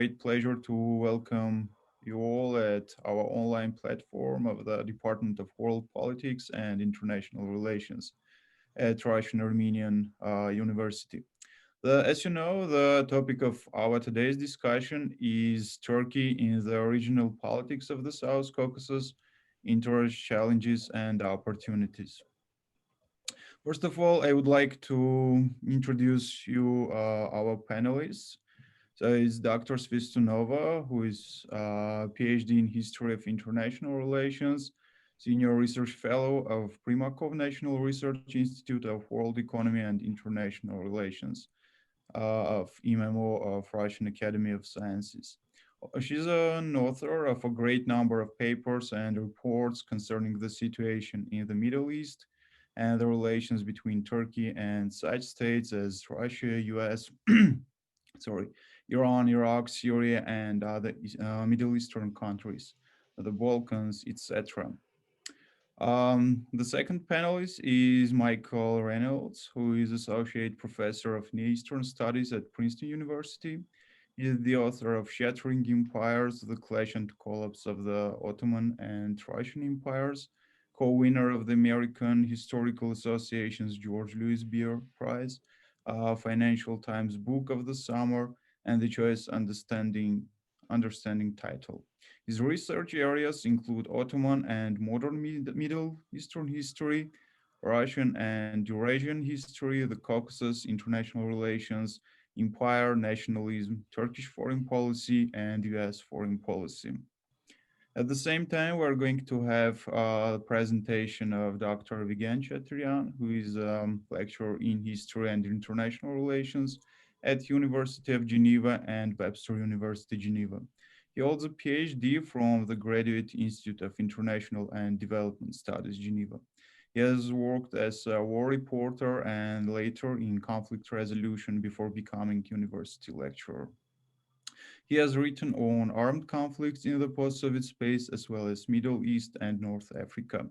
great pleasure to welcome you all at our online platform of the Department of World Politics and International Relations at Russian Armenian University. As you know, the topic of our today's discussion is Turkey in the regional politics of the South Caucasus, interest, challenges, and opportunities. First of all, I would like to introduce you our panelists. So it's Dr. Svistunova, who is PhD in History of International Relations, Senior Research Fellow of Primakov National Research Institute of World Economy and International Relations of IMMO of Russian Academy of Sciences. She's an author of a great number of papers and reports concerning the situation in the Middle East and the relations between Turkey and such states as Russia, US, sorry, Iran, Iraq, Syria, and other Middle Eastern countries, the Balkans, etc. The second panelist is Michael Reynolds, who is Associate Professor of Near Eastern Studies at Princeton University. He is the author of Shattering Empires, The Clash and Collapse of the Ottoman and Russian Empires, co-winner of the American Historical Association's George Louis Beer Prize, Financial Times Book of the Summer, and the Choice Understanding title. His research areas include Ottoman and modern Middle Eastern history, Russian and Eurasian history, the Caucasus, international relations, empire, nationalism, Turkish foreign policy, and US foreign policy. At the same time, we're going to have a presentation of Dr. Vigen Chatrian, who is a lecturer in history and international relations at University of Geneva and Webster University, Geneva. He holds a PhD from the Graduate Institute of International and Development Studies, Geneva. He has worked as a war reporter and later in conflict resolution before becoming university lecturer. He has written on armed conflicts in the post-Soviet space as well as Middle East and North Africa.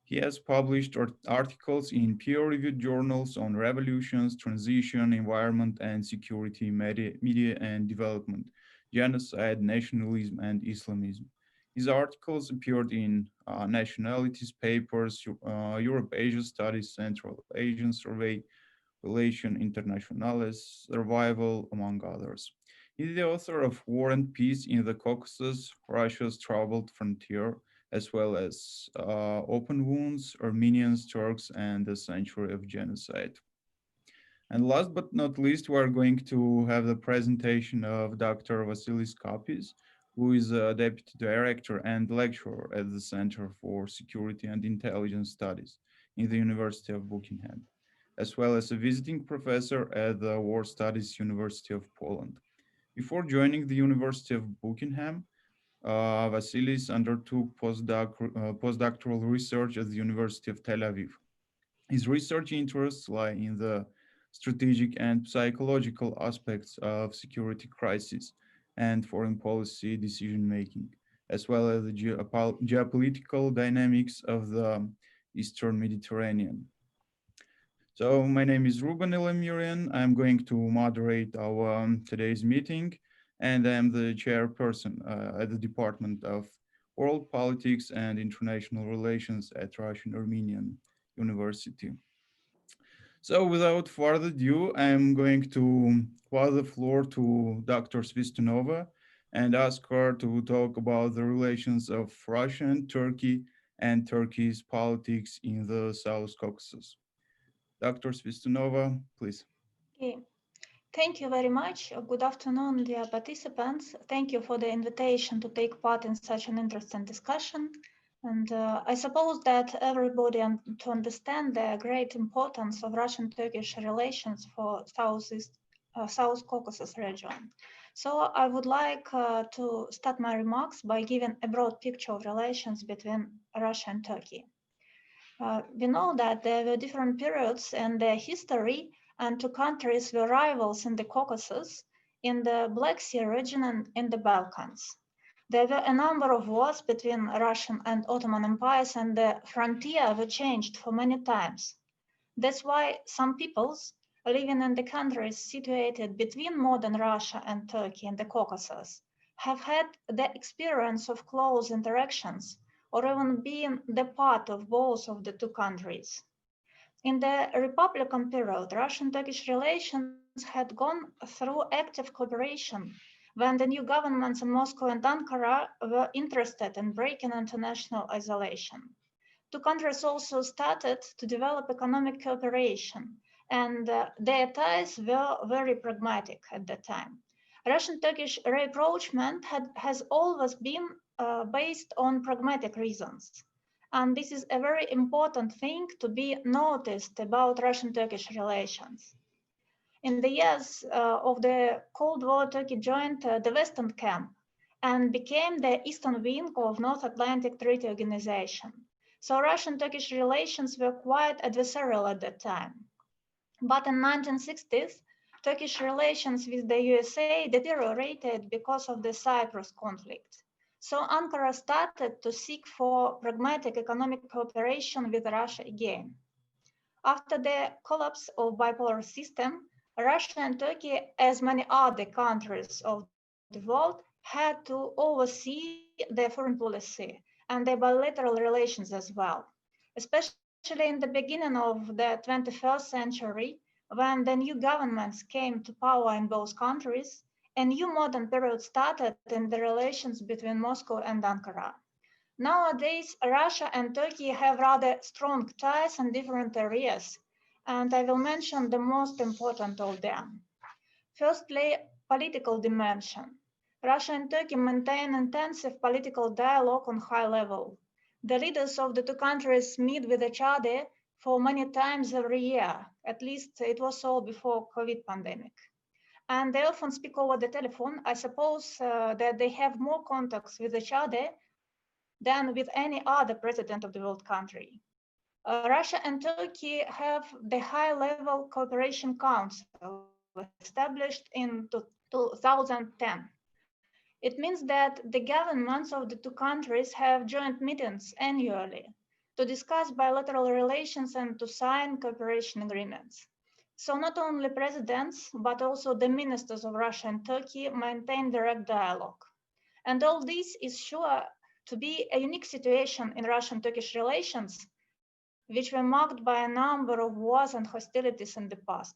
He has published articles in peer-reviewed journals on revolutions, transition, environment and security, media and development, genocide, nationalism, and Islamism. His articles appeared in Nationalities Papers, Europe-Asia Studies, Central Asian Survey, Relation Internationales, Survival, among others. He is the author of War and Peace in the Caucasus, Russia's Troubled Frontier, as well as Open Wounds, Armenians, Turks, and the Century of Genocide. And last but not least, we are going to have the presentation of Dr. Vasilis Kapis, who is a Deputy Director and Lecturer at the Center for Security and Intelligence Studies in the University of Buckingham, as well as a visiting professor at the War Studies University of Poland. Before joining the University of Buckingham, Vasilis undertook postdoctoral research at the University of Tel Aviv. His research interests lie in the strategic and psychological aspects of security crisis and foreign policy decision making, as well as the geopolitical dynamics of the Eastern Mediterranean. So my name is Ruben Elamirian. I'm going to moderate our today's meeting, and I'm the chairperson at the Department of World Politics and International Relations at Russian Armenian University. So without further ado, I'm going to pass the floor to Dr. Svistunova and ask her to talk about the relations of Russia and Turkey and Turkey's politics in the South Caucasus. Dr. Svistunova, please. Okay. Thank you very much. Good afternoon, dear participants. Thank you for the invitation to take part in such an interesting discussion. And I suppose that everybody to understand the great importance of Russian-Turkish relations for South Caucasus region. So I would like to start my remarks by giving a broad picture of relations between Russia and Turkey. We know that there were different periods in their history, and two countries were rivals in the Caucasus, in the Black Sea region, and in the Balkans. There were a number of wars between Russian and Ottoman empires, and the frontier were changed for many times. That's why some peoples living in the countries situated between modern Russia and Turkey in the Caucasus have had the experience of close interactions or even been the part of both of the two countries. In the Republican period, Russian-Turkish relations had gone through active cooperation when the new governments in Moscow and Ankara were interested in breaking international isolation. Two countries also started to develop economic cooperation, and their ties were very pragmatic at that time. Russian-Turkish rapprochement has always been based on pragmatic reasons. And this is a very important thing to be noticed about Russian-Turkish relations. In the years of the Cold War, Turkey joined the Western camp and became the eastern wing of North Atlantic Treaty Organization. So Russian-Turkish relations were quite adversarial at that time. But in 1960s, Turkish relations with the USA deteriorated because of the Cyprus conflict. So Ankara started to seek for pragmatic economic cooperation with Russia again. After the collapse of bipolar system, Russia and Turkey, as many other countries of the world, had to oversee their foreign policy and their bilateral relations as well, especially in the beginning of the 21st century, when the new governments came to power in both countries. A new modern period started in the relations between Moscow and Ankara. Nowadays, Russia and Turkey have rather strong ties in different areas, and I will mention the most important of them. Firstly, political dimension. Russia and Turkey maintain intensive political dialogue on high level. The leaders of the two countries meet with each other for many times every year. At least it was so before COVID pandemic. And they often speak over the telephone. I suppose that they have more contacts with each other than with any other president of the world country. Russia and Turkey have the High-Level Cooperation Council established in 2010. It means that the governments of the two countries have joint meetings annually to discuss bilateral relations and to sign cooperation agreements. So not only presidents, but also the ministers of Russia and Turkey maintain direct dialogue. And all this is sure to be a unique situation in Russian-Turkish relations, which were marked by a number of wars and hostilities in the past.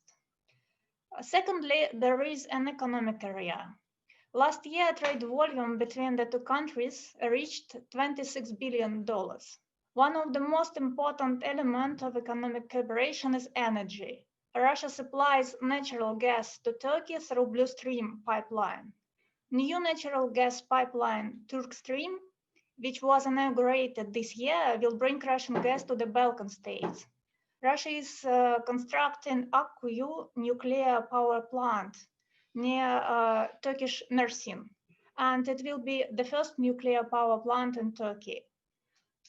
Secondly, there is an economic area. Last year, trade volume between the two countries reached $26 billion. One of the most important elements of economic cooperation is energy. Russia supplies natural gas to Turkey through Blue Stream pipeline. New natural gas pipeline Turk Stream, which was inaugurated this year, will bring Russian gas to the Balkan states. Russia is constructing Akkuyu nuclear power plant near Turkish Mersin, and it will be the first nuclear power plant in Turkey.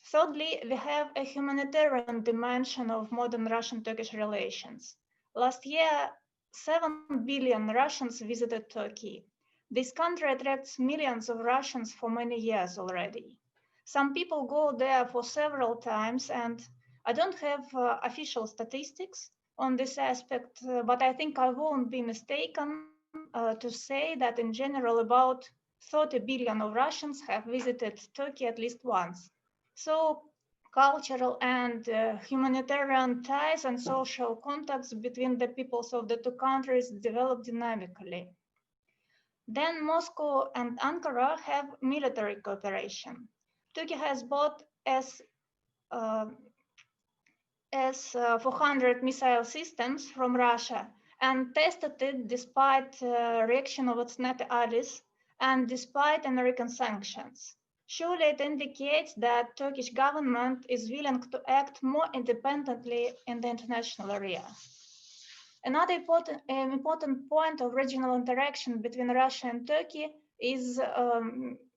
Thirdly, we have a humanitarian dimension of modern Russian-Turkish relations. Last year, 7 billion Russians visited Turkey. This country attracts millions of Russians for many years already. Some people go there for several times, and I don't have official statistics on this aspect, but I think I won't be mistaken to say that in general about 30 billion of Russians have visited Turkey at least once. So cultural and humanitarian ties and social contacts between the peoples of the two countries develop dynamically. Then Moscow and Ankara have military cooperation. Turkey has bought S-400 missile systems from Russia and tested it despite reaction of its NATO allies and despite American sanctions. Surely it indicates that Turkish government is willing to act more independently in the international area. Another important point of regional interaction between Russia and Turkey is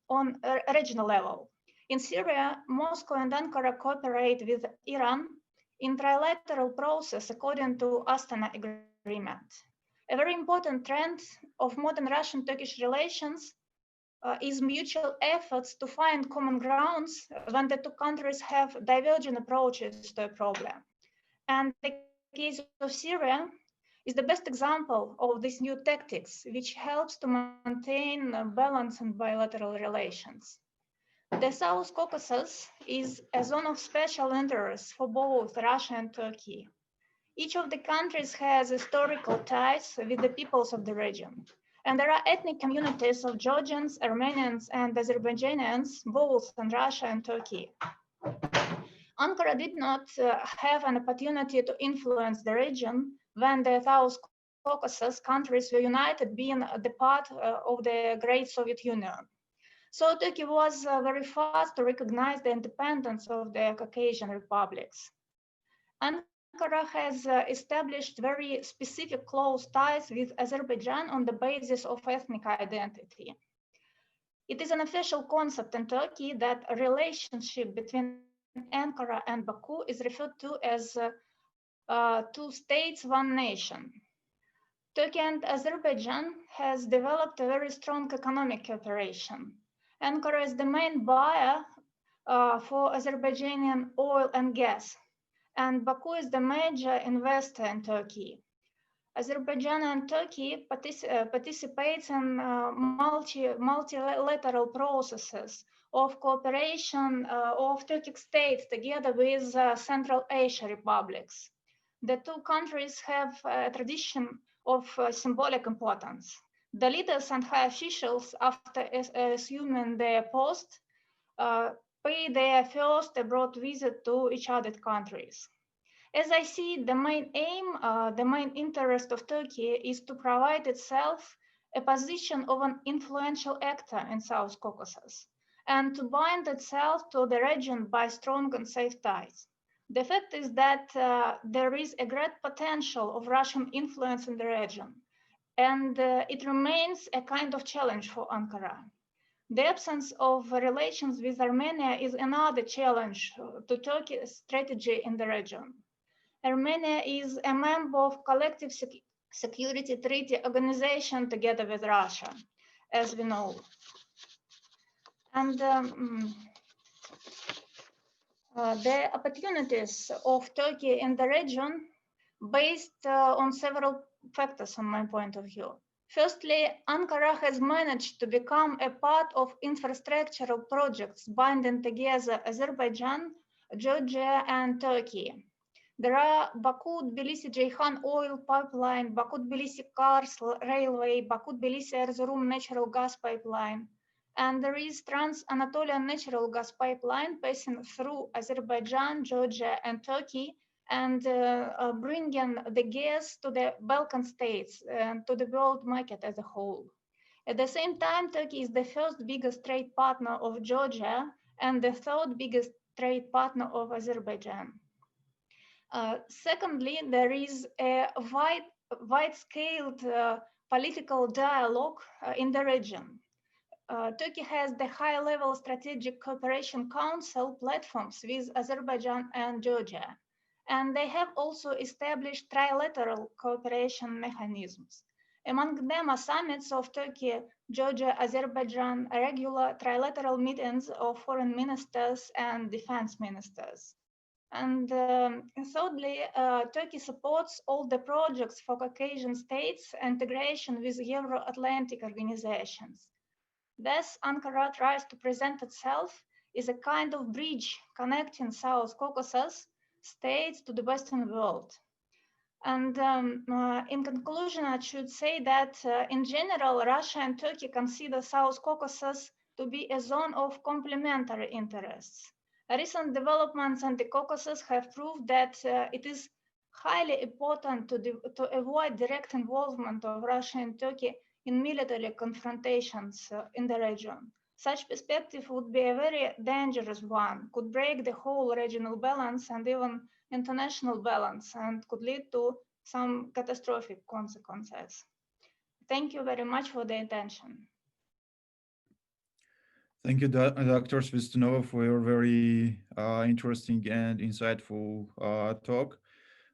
on a regional level. In Syria, Moscow and Ankara cooperate with Iran in trilateral process according to Astana Agreement. A very important trend of modern Russian-Turkish relations is mutual efforts to find common grounds when the two countries have divergent approaches to a problem. And in the case of Syria, is the best example of these new tactics, which helps to maintain balance in bilateral relations. The South Caucasus is a zone of special interest for both Russia and Turkey. Each of the countries has historical ties with the peoples of the region. And there are ethnic communities of Georgians, Armenians, and Azerbaijanians, both in Russia and Turkey. Ankara did not have an opportunity to influence the region when the South Caucasus countries were united, being the part of the Great Soviet Union. So Turkey was very fast to recognize the independence of the Caucasian republics. Ankara has established very specific close ties with Azerbaijan on the basis of ethnic identity. It is an official concept in Turkey that a relationship between Ankara and Baku is referred to as two states, one nation. Turkey and Azerbaijan has developed a very strong economic cooperation. Ankara is the main buyer for Azerbaijani oil and gas, and Baku is the major investor in Turkey. Azerbaijan and Turkey participates in multilateral processes of cooperation of Turkic states together with Central Asia republics. The two countries have a tradition of symbolic importance. The leaders and high officials, after assuming their post, pay their first abroad visit to each other's countries. As I see, the main aim, the main interest of Turkey is to provide itself a position of an influential actor in South Caucasus and to bind itself to the region by strong and safe ties. The fact is that there is a great potential of Russian influence in the region, and it remains a kind of challenge for Ankara. The absence of relations with Armenia is another challenge to Turkey's strategy in the region. Armenia is a member of Collective Security Treaty Organization together with Russia, as we know. And the opportunities of Turkey in the region based on several factors from my point of view. Firstly, Ankara has managed to become a part of infrastructural projects binding together Azerbaijan, Georgia, and Turkey. There are Baku-Tbilisi-Ceyhan oil pipeline, Baku-Tbilisi-Kars railway, Baku-Tbilisi-Erzurum natural gas pipeline, and there is Trans-Anatolian natural gas pipeline passing through Azerbaijan, Georgia, and Turkey, and bringing the gas to the Balkan states and to the world market as a whole. At the same time, Turkey is the first biggest trade partner of Georgia and the third biggest trade partner of Azerbaijan. Secondly, there is a wide-scale political dialogue in the region. Turkey has the high-level strategic cooperation council platforms with Azerbaijan and Georgia, and they have also established trilateral cooperation mechanisms. Among them are summits of Turkey, Georgia, Azerbaijan, regular trilateral meetings of foreign ministers and defense ministers. And thirdly, Turkey supports all the projects for Caucasian states integration with Euro-Atlantic organizations. Thus, Ankara tries to present itself as a kind of bridge connecting South Caucasus states to the Western world. And in conclusion, I should say that in general, Russia and Turkey consider South Caucasus to be a zone of complementary interests. Recent developments in the Caucasus have proved that it is highly important to avoid direct involvement of Russia and Turkey in military confrontations in the region. Such perspective would be a very dangerous one, could break the whole regional balance and even international balance, and could lead to some catastrophic consequences. Thank you very much for the attention. Thank you, Dr. Svistunova, for your very interesting and insightful talk.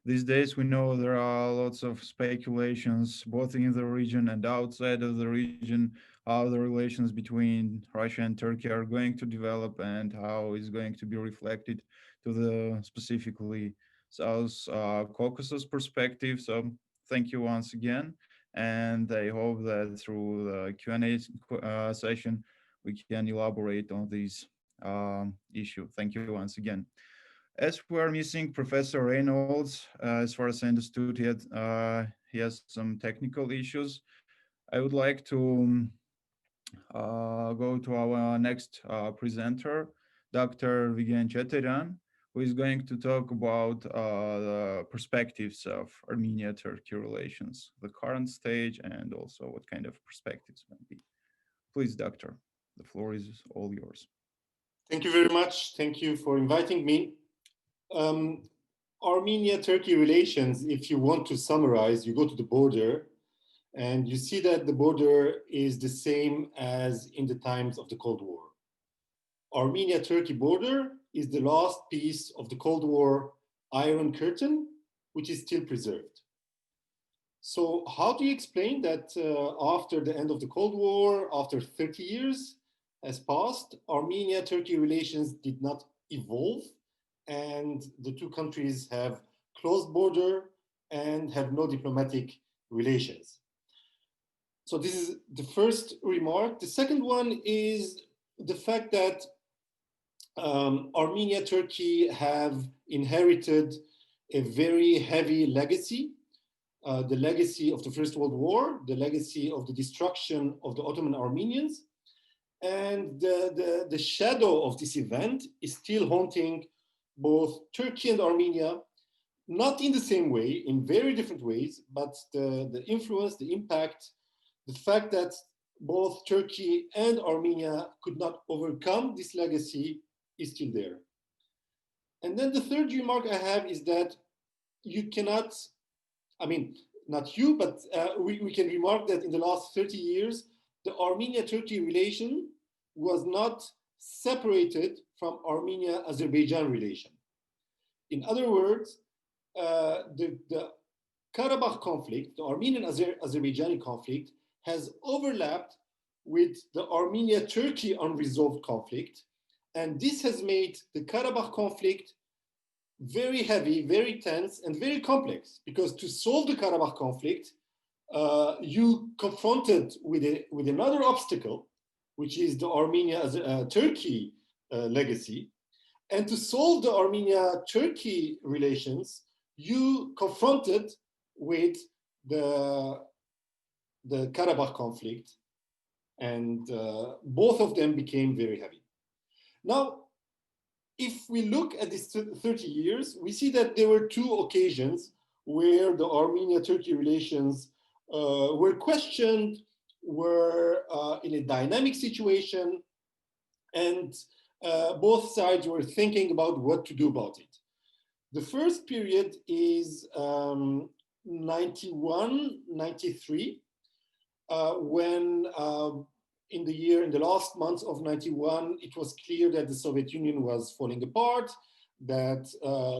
These days, we know there are lots of speculations, both in the region and outside of the region, how the relations between Russia and Turkey are going to develop and how it's going to be reflected to the specifically South Caucasus perspective. So thank you once again. And I hope that through the Q&A session, we can elaborate on this issue. Thank you once again. As we are missing Professor Reynolds, as far as I understood, he has some technical issues. I would like to go to our next presenter, Dr. Vigen Cheterian, who is going to talk about the perspectives of Armenia-Turkey relations, the current stage, and also what kind of perspectives might be. Please, doctor, the floor is all yours. Thank you very much. Thank you for inviting me. Armenia-Turkey relations, if you want to summarize, you go to the border and you see that the border is the same as in the times of the Cold War. Armenia-Turkey border is the last piece of the Cold War Iron Curtain, which is still preserved. So how do you explain that after the end of the Cold War, after 30 years has passed, Armenia-Turkey relations did not evolve, and the two countries have closed border and have no diplomatic relations? So this is the first remark. The second one is the fact that Armenia, Turkey have inherited a very heavy legacy, the legacy of the First World War, the legacy of the destruction of the Ottoman Armenians. And the shadow of this event is still haunting both Turkey and Armenia, not in the same way, in very different ways, but the influence, the impact, the fact that both Turkey and Armenia could not overcome this legacy is still there. And then the third remark I have is that you cannot, I mean, not you, but we can remark that in the last 30 years, the Armenia-Turkey relation was not separated from Armenia-Azerbaijan relation. In other words, the Karabakh conflict, the Armenian-Azerbaijani conflict, has overlapped with the Armenia-Turkey unresolved conflict. And this has made the Karabakh conflict very heavy, very tense, and very complex, because to solve the Karabakh conflict, you confronted with another obstacle, which is the Armenia-Turkey legacy. And to solve the Armenia-Turkey relations, you confronted with the Karabakh conflict, and both of them became very heavy. Now, if we look at these 30 years, we see that there were two occasions where the Armenia-Turkey relations were questioned, were in a dynamic situation, and both sides were thinking about what to do about it. The first period is 91, 93, when in the last months of 91, it was clear that the Soviet Union was falling apart, that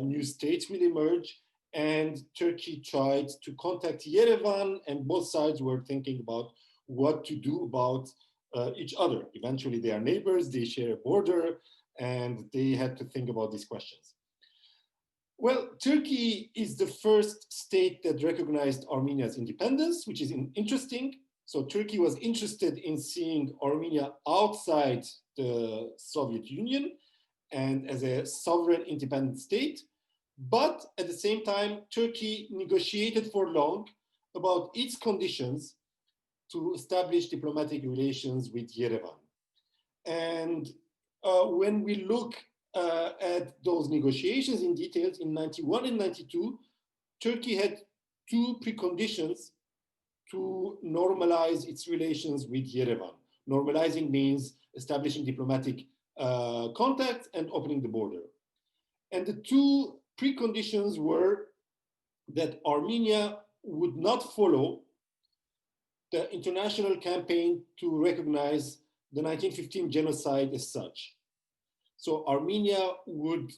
new states will emerge, and Turkey tried to contact Yerevan, and both sides were thinking about what to do about each other. Eventually, they are neighbors, they share a border, and they had to think about these questions. Well, Turkey is the first state that recognized Armenia's independence, which is interesting. So Turkey was interested in seeing Armenia outside the Soviet Union and as a sovereign independent state. But at the same time, Turkey negotiated for long about its conditions to establish diplomatic relations with Yerevan. And when we look at those negotiations in details in 91 and 92, Turkey had two preconditions to normalize its relations with Yerevan. Normalizing means establishing diplomatic contacts and opening the border. And the two preconditions were that Armenia would not follow the international campaign to recognize the 1915 genocide as such. So Armenia would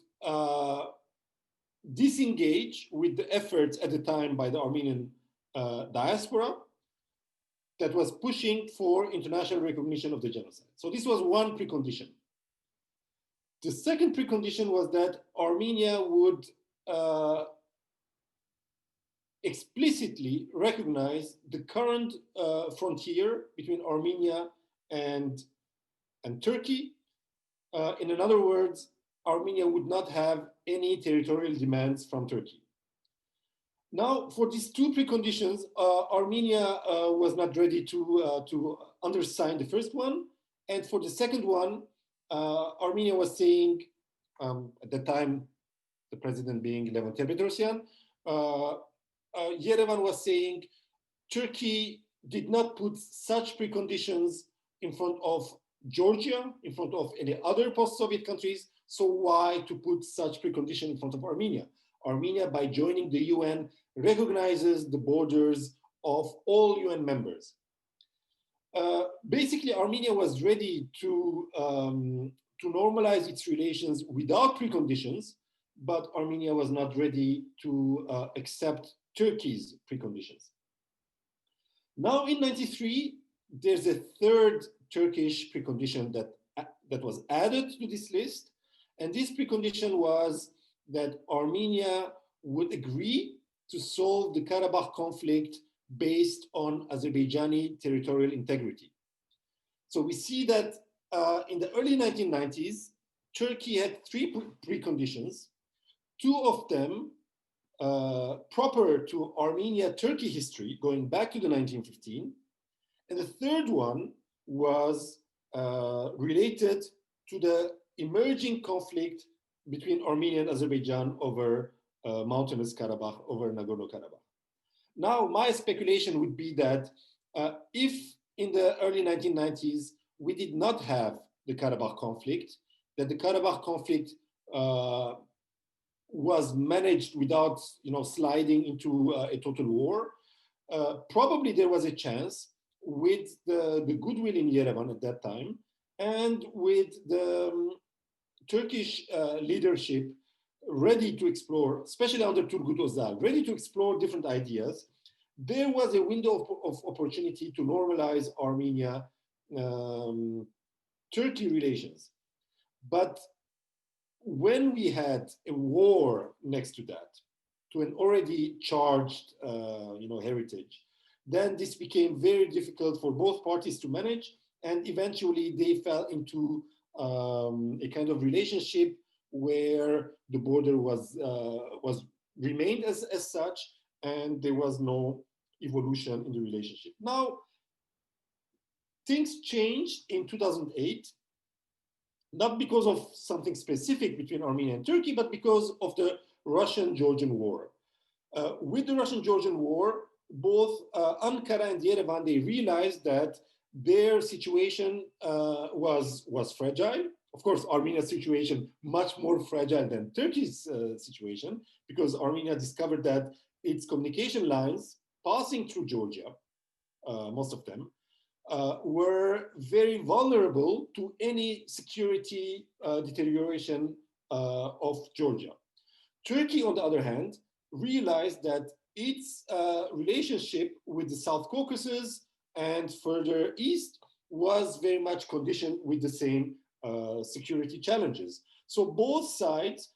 disengage with the efforts at the time by the Armenian diaspora that was pushing for international recognition of the genocide. So this was one precondition. The second precondition was that Armenia would explicitly recognize the current frontier between Armenia and Turkey. In other words, Armenia would not have any territorial demands from Turkey. Now, for these two preconditions, Armenia was not ready to undersign the first one. And for the second one, Armenia was saying, at the time, the president being Levent Petrosyan, Yerevan was saying Turkey did not put such preconditions in front of Georgia, in front of any other post-Soviet countries, so why to put such precondition in front of Armenia? Armenia, by joining the UN, recognizes the borders of all UN members. Basically, Armenia was ready to normalize its relations without preconditions, but Armenia was not ready to accept Turkey's preconditions. Now in '93, there's a third Turkish precondition that was added to this list. And this precondition was that Armenia would agree to solve the Karabakh conflict based on Azerbaijani territorial integrity. So we see that in the early 1990s, Turkey had three preconditions, two of them proper to Armenia-Turkey history, going back to the 1915, and the third one was related to the emerging conflict between Armenia and Azerbaijan over mountainous Karabakh, over Nagorno-Karabakh. Now, my speculation would be that if in the early 1990s we did not have the Karabakh conflict, that the Karabakh conflict was managed without, sliding into a total war, probably there was a chance with the goodwill in Yerevan at that time and with the Turkish leadership ready to explore, especially under Turgut Özal, ready to explore different ideas, there was a window of opportunity to normalize Armenia-Turkey relations. But when we had a war next to that, to an already charged heritage, then this became very difficult for both parties to manage, and eventually they fell into a kind of relationship where the border was remained as such, and there was no evolution in the relationship. Now, things changed in 2008, not because of something specific between Armenia and Turkey, but because of the Russian Georgian War. With the Russian Georgian War, both Ankara and Yerevan, they realized that their situation was fragile. Of course, Armenia's situation much more fragile than Turkey's situation, because Armenia discovered that its communication lines passing through Georgia, most of them, were very vulnerable to any security deterioration of Georgia. Turkey, on the other hand, realized that its relationship with the South Caucasus and further east was very much conditioned with the same security challenges. So both sides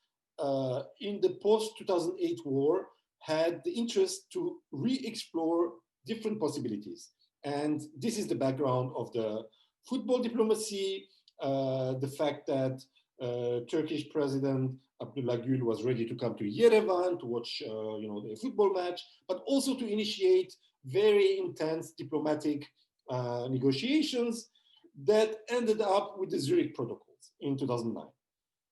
in the post-2008 war had the interest to re-explore different possibilities. And this is the background of the football diplomacy, the fact that Turkish President Abdullah Gül was ready to come to Yerevan to watch a football match, but also to initiate very intense diplomatic negotiations that ended up with the Zurich Protocols in 2009.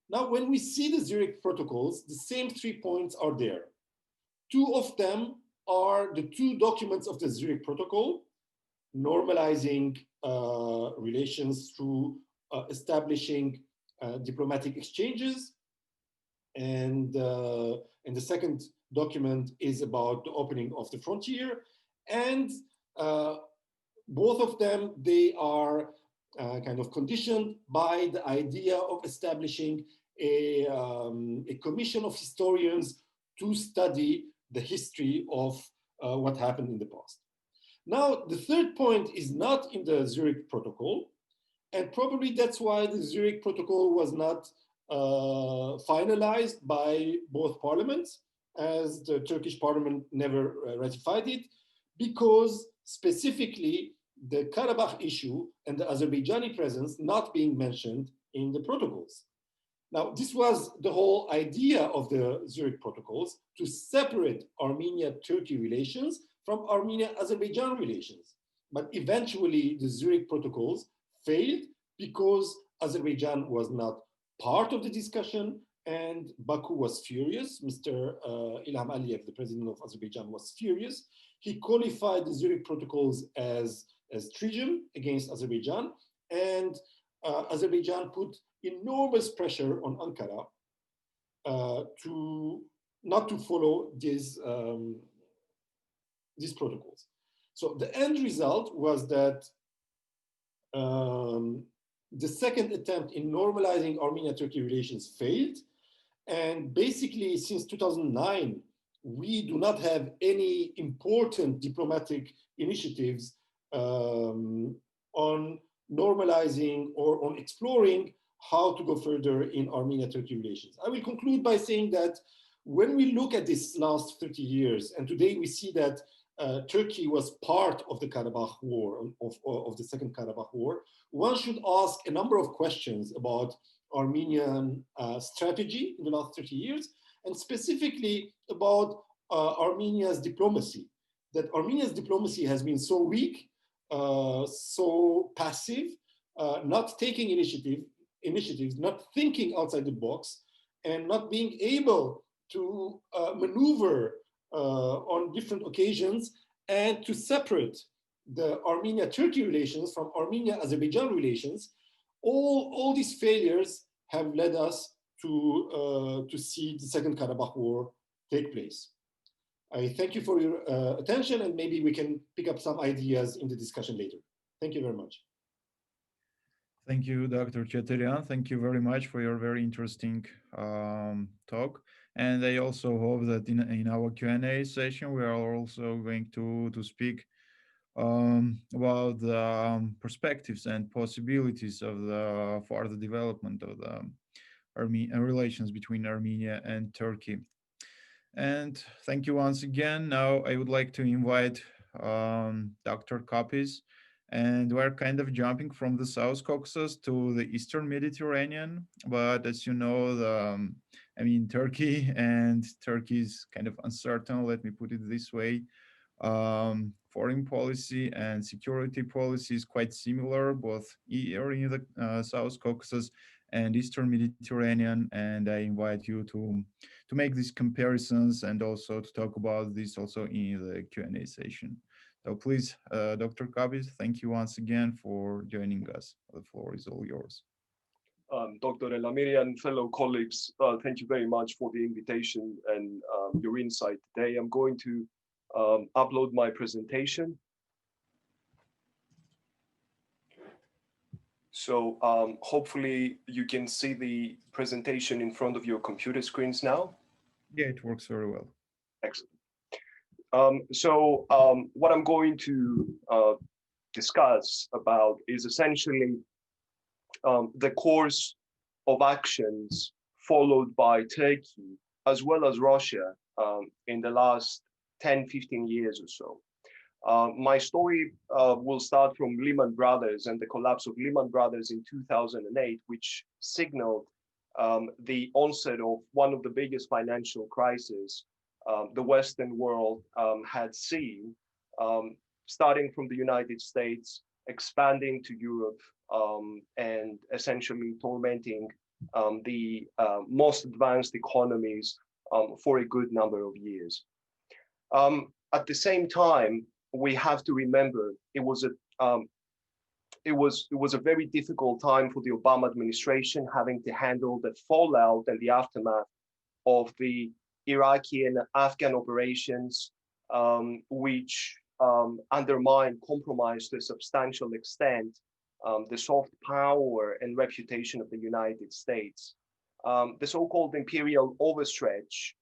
Now, when we see the Zurich Protocols, the same 3 points are there. Two of them are the two documents of the Zurich Protocol, normalizing relations through establishing diplomatic exchanges. And the second document is about the opening of the frontier. And both of them, they are kind of conditioned by the idea of establishing a commission of historians to study the history of what happened in the past. Now, the third point is not in the Zurich Protocol, and probably that's why the Zurich Protocol was not finalized by both parliaments, as the Turkish parliament never ratified it, because specifically the Karabakh issue and the Azerbaijani presence not being mentioned in the protocols. Now, this was the whole idea of the Zurich protocols, to separate Armenia-Turkey relations from Armenia-Azerbaijan relations. But eventually the Zurich protocols failed because Azerbaijan was not part of the discussion, and Baku was furious. Mr. Ilham Aliyev, the president of Azerbaijan, was furious. He qualified the Zurich protocols as treason against Azerbaijan, and Azerbaijan put enormous pressure on Ankara to not to follow these protocols. So the end result was that the second attempt in normalizing Armenia-Turkey relations failed. And basically, since 2009, we do not have any important diplomatic initiatives on normalizing or on exploring how to go further in Armenia-Turkey relations. I will conclude by saying that when we look at this last 30 years, and today we see that Turkey was part of the Karabakh War, of the Second Karabakh War, one should ask a number of questions about Armenian strategy in the last 30 years, and specifically about Armenia's diplomacy. That Armenia's diplomacy has been so weak, so passive, not taking initiatives, not thinking outside the box, and not being able to maneuver on different occasions and to separate the Armenia-Turkey relations from Armenia-Azerbaijan relations. All these failures have led us to see the Second Karabakh War take place. I thank you for your attention, and maybe we can pick up some ideas in the discussion later. Thank you very much. Thank you, Dr. Chaterian. Thank you very much for your very interesting talk. And I also hope that in our Q&A session, we are also going to speak about the perspectives and possibilities of the further development of the relations between Armenia and Turkey. And thank you once again. Now I would like to invite Dr. Kapis, and we're kind of jumping from the South Caucasus to the Eastern Mediterranean. But as you know, Turkey is kind of uncertain, let me put it this way. Foreign policy and security policy is quite similar, both here in the South Caucasus and Eastern Mediterranean. And I invite you to make these comparisons and also to talk about this also in the Q&A session. So please, Dr. Kabis, thank you once again for joining us. The floor is all yours. Dr. Elamiri and fellow colleagues, thank you very much for the invitation and your insight today. I'm going to upload my presentation. So hopefully you can see the presentation in front of your computer screens now. Yeah, it works very well. Excellent. What I'm going to discuss about is essentially the course of actions followed by Turkey as well as Russia in the last 10, 15 years or so. My story will start from Lehman Brothers and the collapse of Lehman Brothers in 2008, which signaled the onset of one of the biggest financial crises the Western world had seen, starting from the United States, expanding to Europe, and essentially tormenting the most advanced economies for a good number of years. At the same time, we have to remember it was a very difficult time for the Obama administration, having to handle the fallout and the aftermath of the Iraqi and Afghan operations, which undermined, compromised to a substantial extent the soft power and reputation of the United States. The so-called imperial overstretch,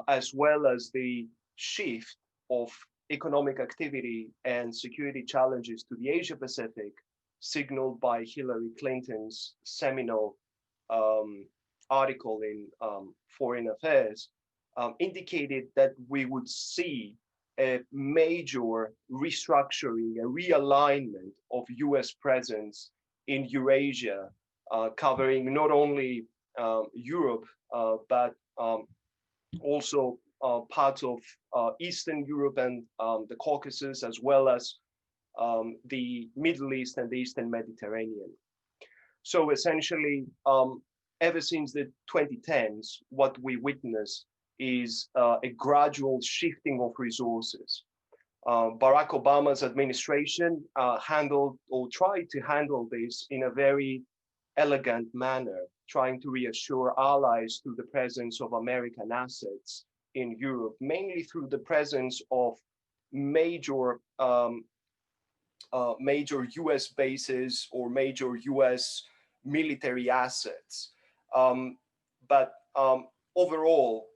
as well as the shift of economic activity and security challenges to the Asia Pacific, signaled by Hillary Clinton's seminal article in Foreign Affairs, indicated that we would see a major restructuring, a realignment of US presence in Eurasia, covering not only Europe, but also parts of Eastern Europe and the Caucasus, as well as the Middle East and the Eastern Mediterranean. So essentially, ever since the 2010s, what we witness is a gradual shifting of resources. Barack Obama's administration handled or tried to handle this in a very elegant manner, trying to reassure allies through the presence of American assets in Europe, mainly through the presence of major major US bases or major US military assets. But overall,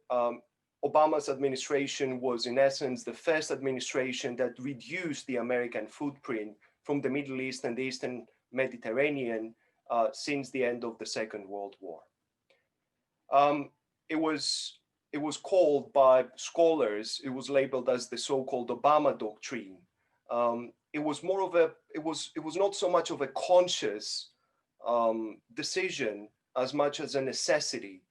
Obama's administration was in essence the first administration that reduced the American footprint from the Middle East and the Eastern Mediterranean since the end of the Second World War. It was called by scholars, it was labeled as the so-called Obama Doctrine. It was more of a, it was not so much of a conscious decision as much as a necessity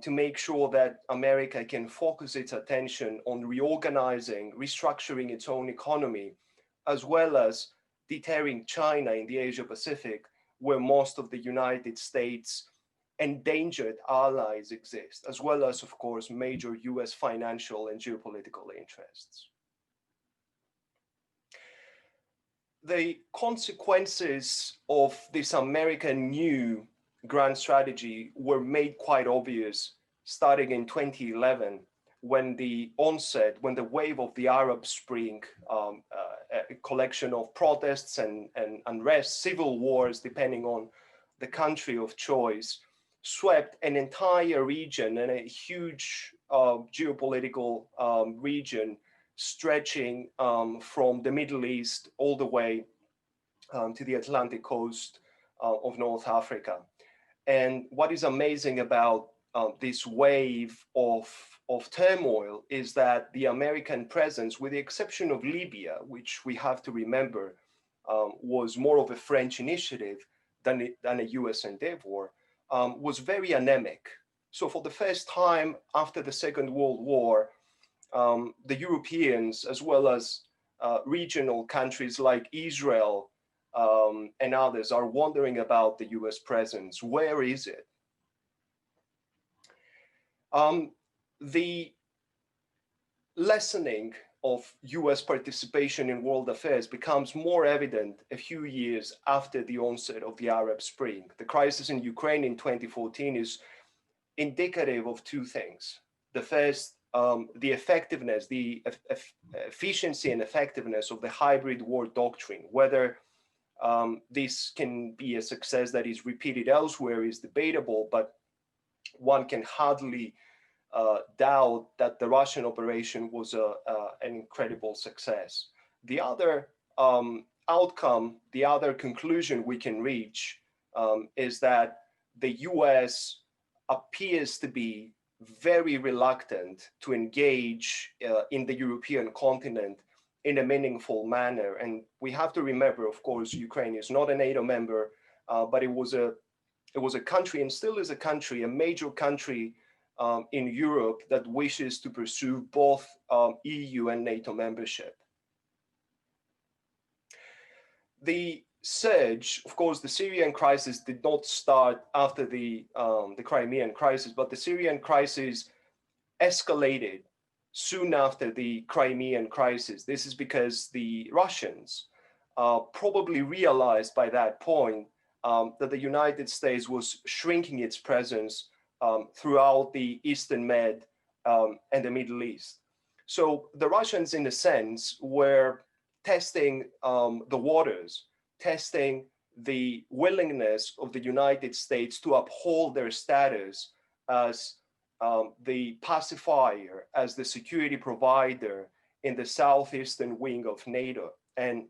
to make sure that America can focus its attention on reorganizing, restructuring its own economy, as well as deterring China in the Asia Pacific, where most of the United States endangered allies exist, as well as, of course, major US financial and geopolitical interests. The consequences of this American new grand strategy were made quite obvious starting in 2011, when the wave of the Arab Spring, a collection of protests and unrest, civil wars, depending on the country of choice, swept an entire region and a huge geopolitical region stretching from the Middle East all the way to the Atlantic coast of North Africa. And what is amazing about this wave of turmoil is that the American presence, with the exception of Libya, which we have to remember was more of a French initiative than a US endeavor, was very anemic. So for the first time after the Second World War, the Europeans, as well as regional countries like Israel and others, are wondering about the US presence. Where is it? The lessening of US participation in world affairs becomes more evident a few years after the onset of the Arab Spring. The crisis in Ukraine in 2014 is indicative of two things. The first, the effectiveness, the efficiency and effectiveness of the hybrid war doctrine. Whether this can be a success that is repeated elsewhere is debatable, but one can hardly doubt that the Russian operation was an incredible success. The other outcome, the other conclusion we can reach is that the US appears to be very reluctant to engage in the European continent in a meaningful manner. And we have to remember, of course, Ukraine is not a NATO member, but it was a country, and still is a country, a major country in Europe that wishes to pursue both EU and NATO membership. The surge, of course, the Syrian crisis did not start after the Crimean crisis, but the Syrian crisis escalated soon after the Crimean crisis. This is because the Russians probably realized by that point that the United States was shrinking its presence throughout the Eastern Med and the Middle East. So the Russians, in a sense, were testing the waters, testing the willingness of the United States to uphold their status as the pacifier, as the security provider in the southeastern wing of NATO. And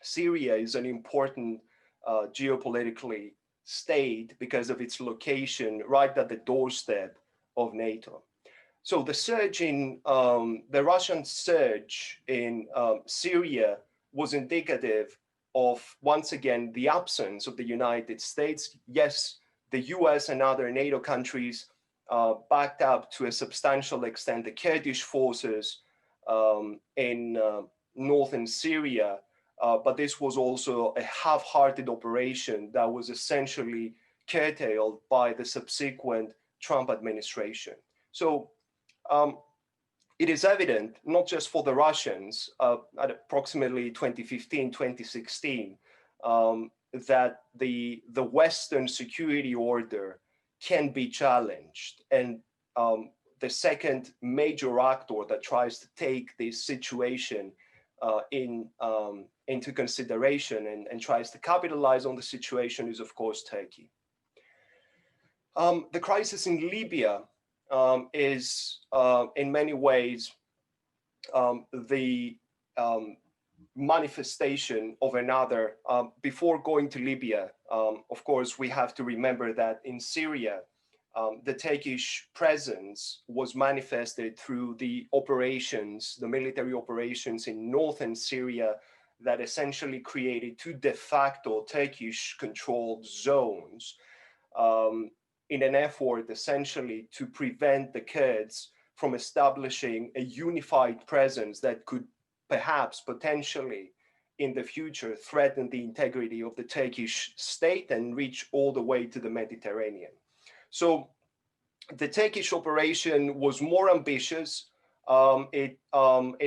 Syria is an important geopolitically state because of its location right at the doorstep of NATO. So the surge in the Russian surge in Syria was indicative of, once again, the absence of the United States. Yes, the US and other NATO countries backed up to a substantial extent the Kurdish forces in northern Syria, but this was also a half-hearted operation that was essentially curtailed by the subsequent Trump administration. So it is evident, not just for the Russians, at approximately 2015, 2016, that the Western security order can be challenged. And the second major actor that tries to take this situation into consideration and tries to capitalize on the situation is, of course, Turkey. The crisis in Libya is in many ways the manifestation of another. Before going to Libya, of course, we have to remember that in Syria, the Turkish presence was manifested through the operations, the military operations in northern Syria that essentially created two de facto Turkish controlled zones in an effort essentially to prevent the Kurds from establishing a unified presence that could perhaps potentially in the future threaten the integrity of the Turkish state and reach all the way to the Mediterranean. So the Turkish operation was more ambitious. It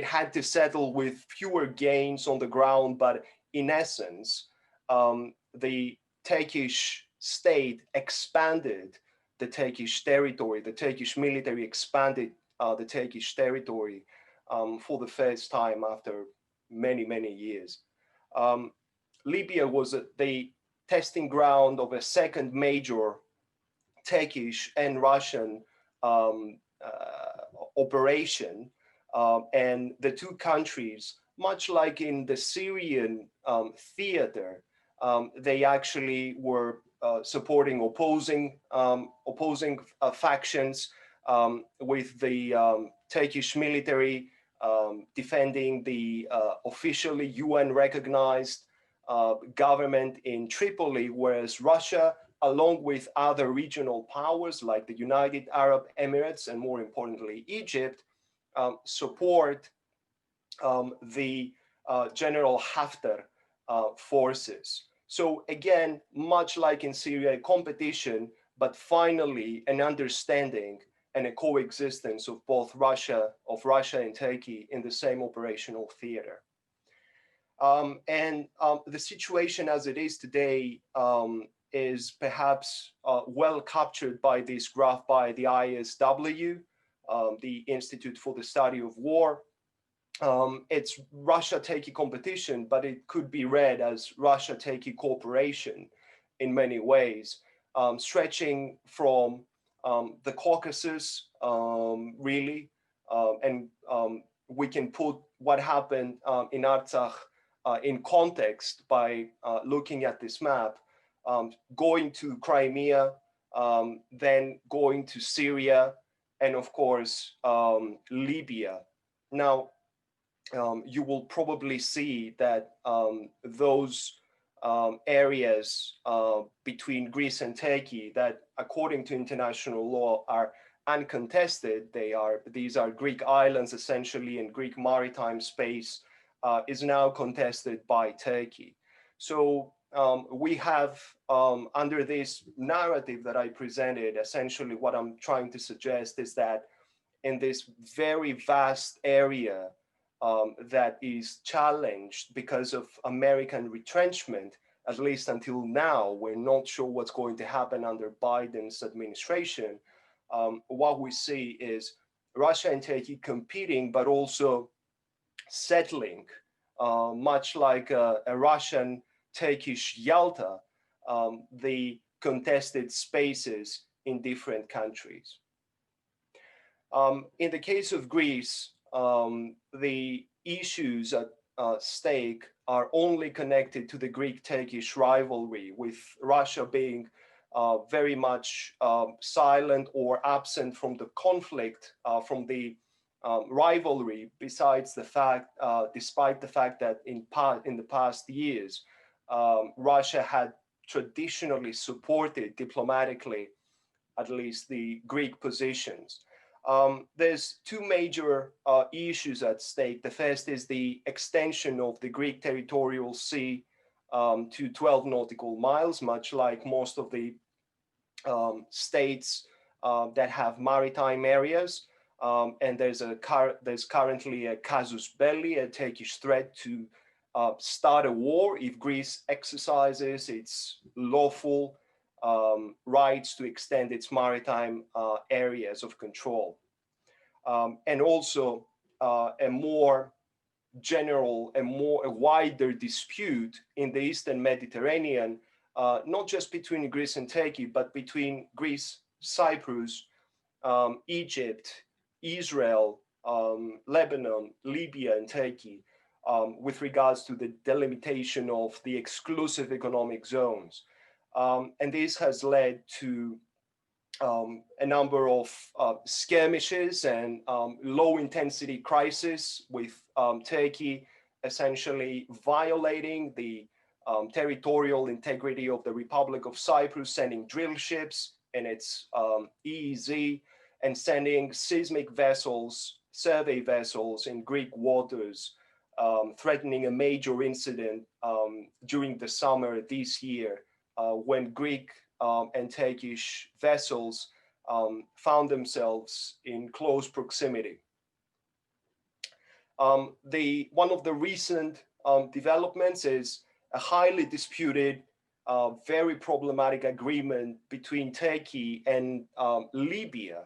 had to settle with fewer gains on the ground, but in essence, the Turkish state expanded the Turkish territory. The Turkish military expanded the Turkish territory for the first time after many, many years. Libya was the testing ground of a second major Turkish and Russian operation. And the two countries, much like in the Syrian theater, they actually were supporting opposing factions, with the Turkish military defending the officially UN recognized government in Tripoli, whereas Russia, along with other regional powers like the United Arab Emirates and more importantly Egypt, support the General Haftar forces. So again, much like in Syria, a competition, but finally an understanding and a coexistence of both Russia and Turkey in the same operational theater. The situation as it is today is perhaps well captured by this graph by the ISW, the Institute for the Study of War. It's Russia-Turkey competition, but it could be read as Russia-Turkey cooperation in many ways, stretching from the Caucasus, really, and we can put what happened in Artsakh in context by looking at this map, going to Crimea, then going to Syria, and of course, Libya. Now, you will probably see that those areas between Greece and Turkey that, according to international law, are uncontested. These are Greek islands, essentially, and Greek maritime space is now contested by Turkey. So we have, under this narrative that I presented, essentially what I'm trying to suggest is that in this very vast area that is challenged because of American retrenchment, at least until now, we're not sure what's going to happen under Biden's administration. What we see is Russia and Turkey competing, but also settling, much like a Russian-Turkish Yalta, the contested spaces in different countries. In the case of Greece, the issues at stake are only connected to the Greek-Turkish rivalry, with Russia being very much silent or absent from the conflict, from the rivalry, besides the fact, despite the fact that in the past years, Russia had traditionally supported diplomatically, at least, the Greek positions. There's two major issues at stake. The first is the extension of the Greek territorial sea to 12 nautical miles, much like most of the states that have maritime areas. And there's currently a casus belli, a Turkish threat to start a war if Greece exercises its lawful rights to extend its maritime areas of control. And also a more general, a wider dispute in the Eastern Mediterranean, not just between Greece and Turkey, but between Greece, Cyprus, Egypt, Israel, Lebanon, Libya, and Turkey, with regards to the delimitation of the exclusive economic zones. And this has led to a number of skirmishes and low intensity crisis, with Turkey essentially violating the territorial integrity of the Republic of Cyprus, sending drill ships in its EEZ, and sending seismic vessels, survey vessels in Greek waters, threatening a major incident during the summer this year, when Greek and Turkish vessels found themselves in close proximity. One of the recent developments is a highly disputed, very problematic agreement between Turkey and Libya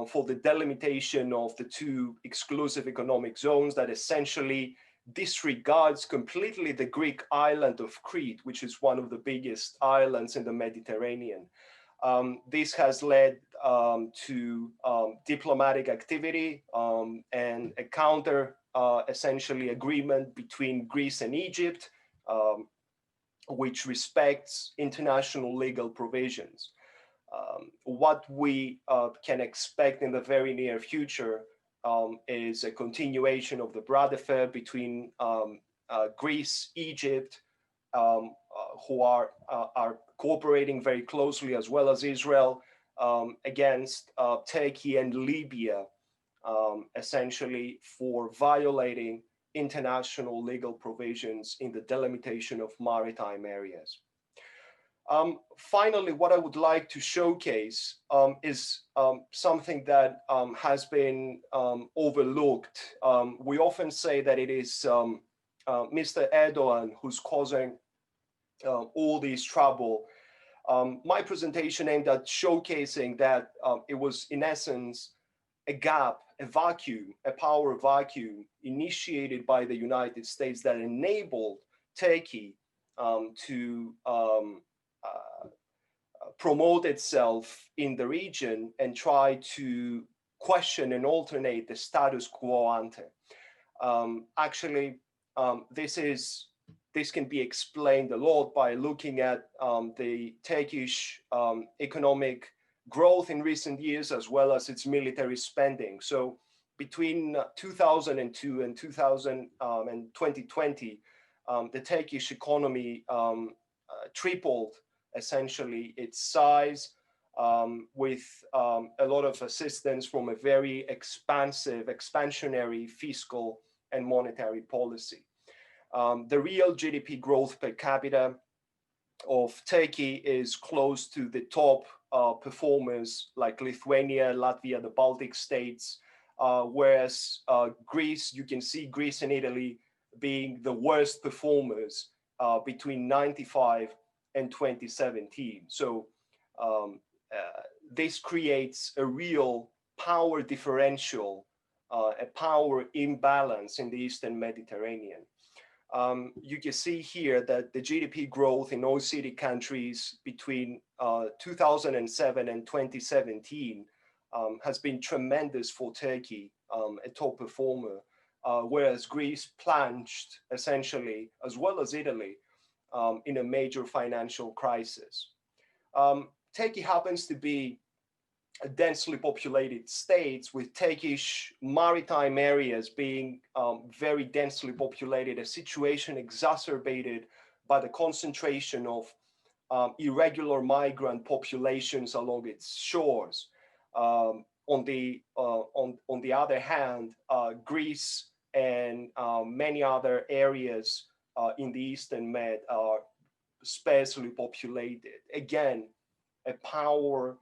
for the delimitation of the two exclusive economic zones that essentially disregards completely the Greek island of Crete, which is one of the biggest islands in the Mediterranean. This has led to diplomatic activity and a counter, essentially, agreement between Greece and Egypt, which respects international legal provisions. What we can expect in the very near future is a continuation of the broad affair between Greece, Egypt, who are cooperating very closely, as well as Israel, against Turkey and Libya, essentially for violating international legal provisions in the delimitation of maritime areas. Finally, what I would like to showcase is something that has been overlooked. We often say that it is Mr. Erdogan who's causing all this trouble. My presentation aimed at showcasing that it was, in essence, a gap, a vacuum, a power vacuum initiated by the United States that enabled Turkey to promote itself in the region and try to question and alternate the status quo ante. Actually, this can be explained a lot by looking at the Turkish economic growth in recent years, as well as its military spending. So between 2002 and 2020, the Turkish economy tripled essentially its size, with a lot of assistance from a very expansionary fiscal and monetary policy. The real GDP growth per capita of Turkey is close to the top performers like Lithuania, Latvia, the Baltic states, whereas Greece, you can see Greece and Italy being the worst performers between 95 and 2017. So this creates a real power differential, a power imbalance in the Eastern Mediterranean. You can see here that the GDP growth in OECD countries between 2007 and 2017 has been tremendous for Turkey, a top performer, whereas Greece plunged essentially, as well as Italy, in a major financial crisis. Turkey happens to be a densely populated state, with Turkish maritime areas being very densely populated, a situation exacerbated by the concentration of irregular migrant populations along its shores. On the other hand, Greece and many other areas in the Eastern Med are sparsely populated. Again, a power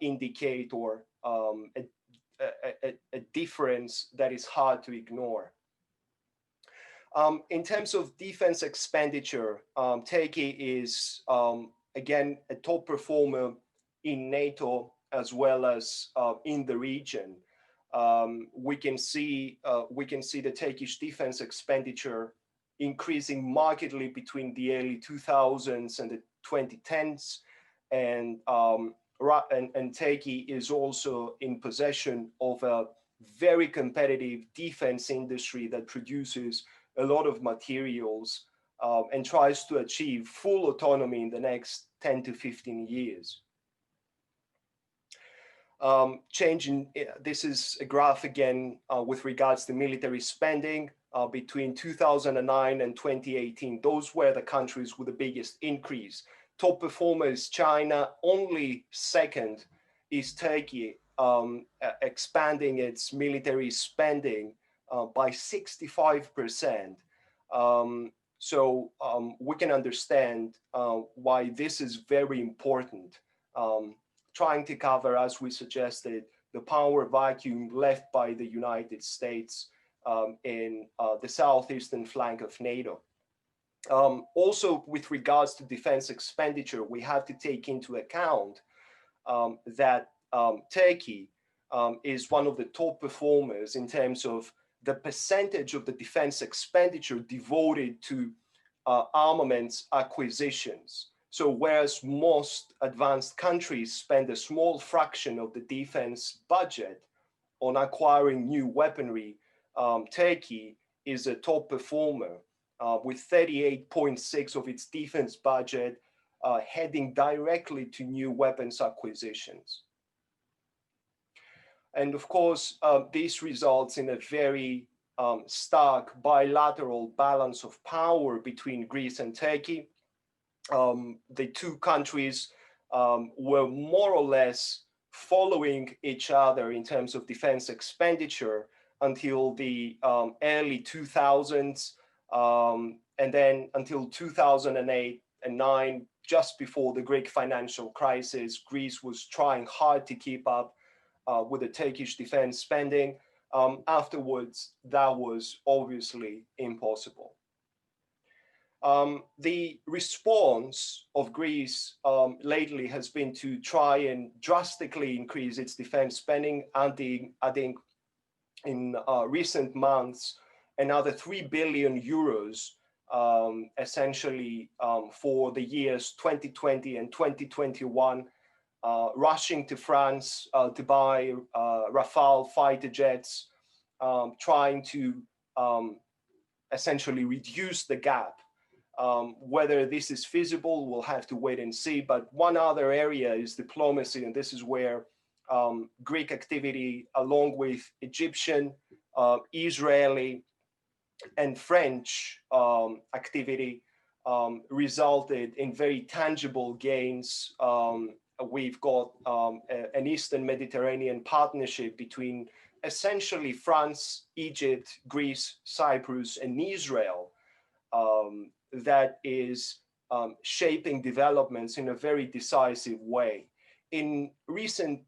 indicator, a difference that is hard to ignore. In terms of defense expenditure, Turkey is, again, a top performer in NATO as well as in the region. We can see the Turkish defense expenditure increasing markedly between the early 2000s and the 2010s, and Turkey is also in possession of a very competitive defense industry that produces a lot of materials and tries to achieve full autonomy in the next 10 to 15 years. This is a graph again with regards to military spending between 2009 and 2018. Those were the countries with the biggest increase. Top performer is China, only second is Turkey, expanding its military spending by 65%. We can understand why this is very important, trying to cover, as we suggested, the power vacuum left by the United States in the southeastern flank of NATO. Also, with regards to defense expenditure, we have to take into account that Turkey is one of the top performers in terms of the percentage of the defense expenditure devoted to armaments acquisitions. So whereas most advanced countries spend a small fraction of the defense budget on acquiring new weaponry, Turkey is a top performer with 38.6% of its defense budget heading directly to new weapons acquisitions. And of course, this results in a very stark bilateral balance of power between Greece and Turkey. The two countries were more or less following each other in terms of defense expenditure until the early 2000s, and then until 2008 and 2009, just before the Greek financial crisis. Greece was trying hard to keep up with the Turkish defense spending. Afterwards, that was obviously impossible. The response of Greece lately has been to try and drastically increase its defense spending, adding in recent months another 3 billion euros, essentially for the years 2020 and 2021, rushing to France to buy Rafale fighter jets, trying to essentially reduce the gap. Whether this is feasible, we'll have to wait and see. But one other area is diplomacy, and this is where Greek activity, along with Egyptian, Israeli, and French activity, resulted in very tangible gains. We've got an Eastern Mediterranean partnership between essentially France, Egypt, Greece, Cyprus, and Israel that is shaping developments in a very decisive way. In recent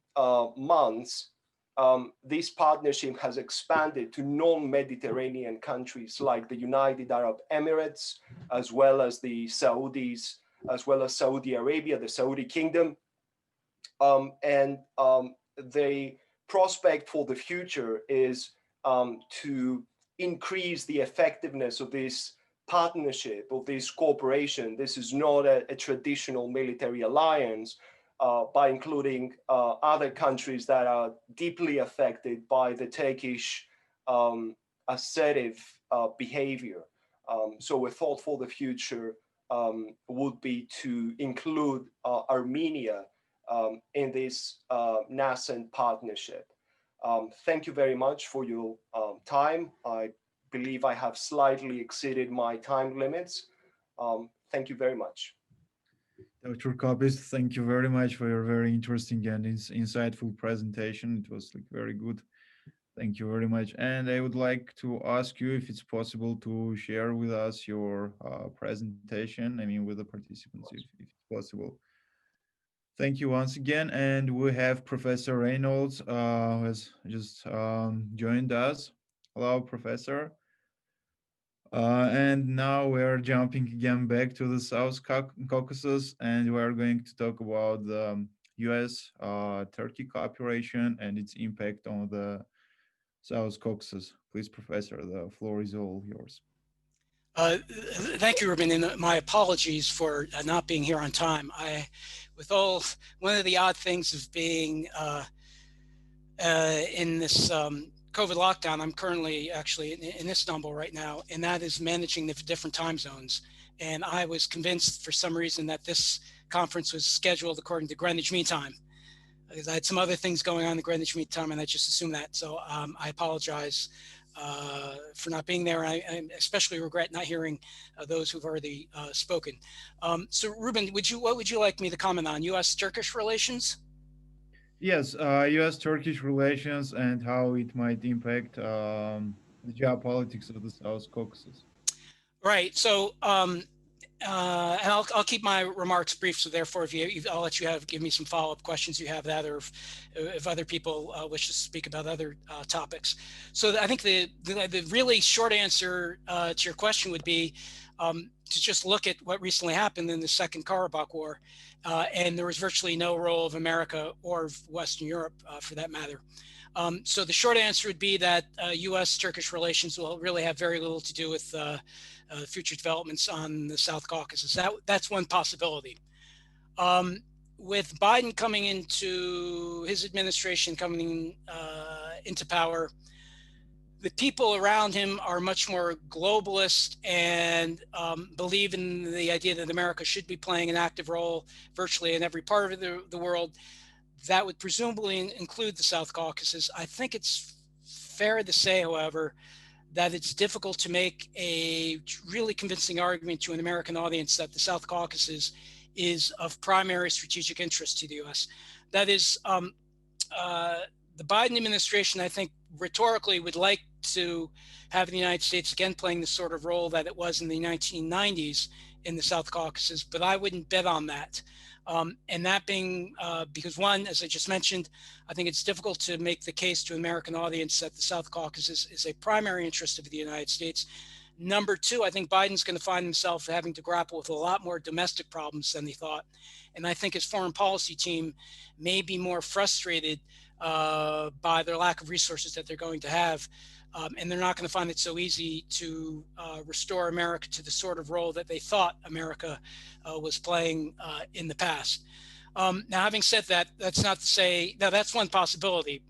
months, this partnership has expanded to non-Mediterranean countries like the United Arab Emirates, as well as the Saudis, as well as Saudi Arabia, the Saudi Kingdom. The prospect for the future is to increase the effectiveness of this partnership, of this cooperation. This is not a traditional military alliance, by including other countries that are deeply affected by the Turkish assertive behavior. So a thought for the future would be to include Armenia in this nascent partnership. Thank you very much for your time. I believe I have slightly exceeded my time limits. Thank you very much. Dr. Kopis, thank you very much for your very interesting and insightful presentation. It was like very good. Thank you very much. And I would like to ask you if it's possible to share with us your presentation, I mean, with the participants, if it's possible. Thank you once again. And we have Professor Reynolds, who has just joined us. Hello, Professor. And now we're jumping again back to the South Caucasus, and we're going to talk about the US-Turkey cooperation and its impact on the South Caucasus. Please, Professor, the floor is all yours. Thank you, Ruben, and my apologies for not being here on time. One of the odd things of being in this COVID lockdown, I'm currently actually in Istanbul right now, and that is managing the different time zones. And I was convinced for some reason that this conference was scheduled according to Greenwich Mean Time, because I had some other things going on in the Greenwich Mean Time, and I just assumed that. So I apologize for not being there. I especially regret not hearing those who've already spoken. So Ruben, what would you like me to comment on? U.S.-Turkish relations? Yes, U.S.-Turkish relations and how it might impact the geopolitics of the South Caucasus. Right. So, and I'll keep my remarks brief. So therefore, I'll let you give me some follow-up questions you have that, or if other people wish to speak about other topics. So I think the really short answer to your question would be to just look at what recently happened in the Second Karabakh War. And there was virtually no role of America or of Western Europe for that matter. So the short answer would be that U.S.-Turkish relations will really have very little to do with future developments on the South Caucasus. That's one possibility. With Biden coming into his administration, coming into power, the people around him are much more globalist and believe in the idea that America should be playing an active role virtually in every part of the world. That would presumably include the South Caucasus. I think it's fair to say, however, that it's difficult to make a really convincing argument to an American audience that the South Caucasus is of primary strategic interest to the U.S. That is, the Biden administration, I think, rhetorically would like to have the United States again playing the sort of role that it was in the 1990s in the South Caucasus, but I wouldn't bet on that. And that being because one, as I just mentioned, I think it's difficult to make the case to an American audience that the South Caucasus is a primary interest of the United States. Number two, I think Biden's going to find himself having to grapple with a lot more domestic problems than he thought. And I think his foreign policy team may be more frustrated by their lack of resources that they're going to have. And they're not going to find it so easy to restore America to the sort of role that they thought America was playing in the past. Now, having said that, that's not to say, now that's one possibility.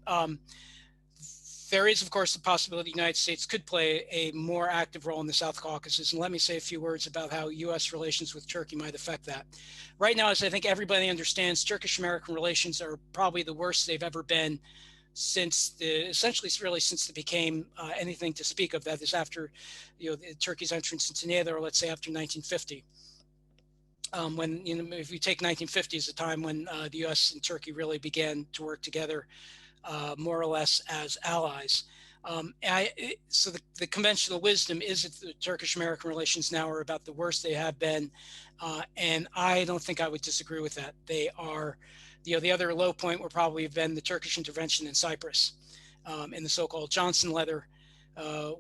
There is, of course, the possibility the United States could play a more active role in the South Caucasus. And let me say a few words about how U.S. relations with Turkey might affect that. Right now, as I think everybody understands, Turkish-American relations are probably the worst they've ever been since essentially really since they became anything to speak of. That is after, Turkey's entrance into NATO, or let's say after 1950. When, if you take 1950 as a time when the U.S. and Turkey really began to work together more or less as allies. So the conventional wisdom is that the Turkish-American relations now are about the worst they have been. And I don't think I would disagree with that. They are, the other low point would probably have been the Turkish intervention in Cyprus in the so-called Johnson letter,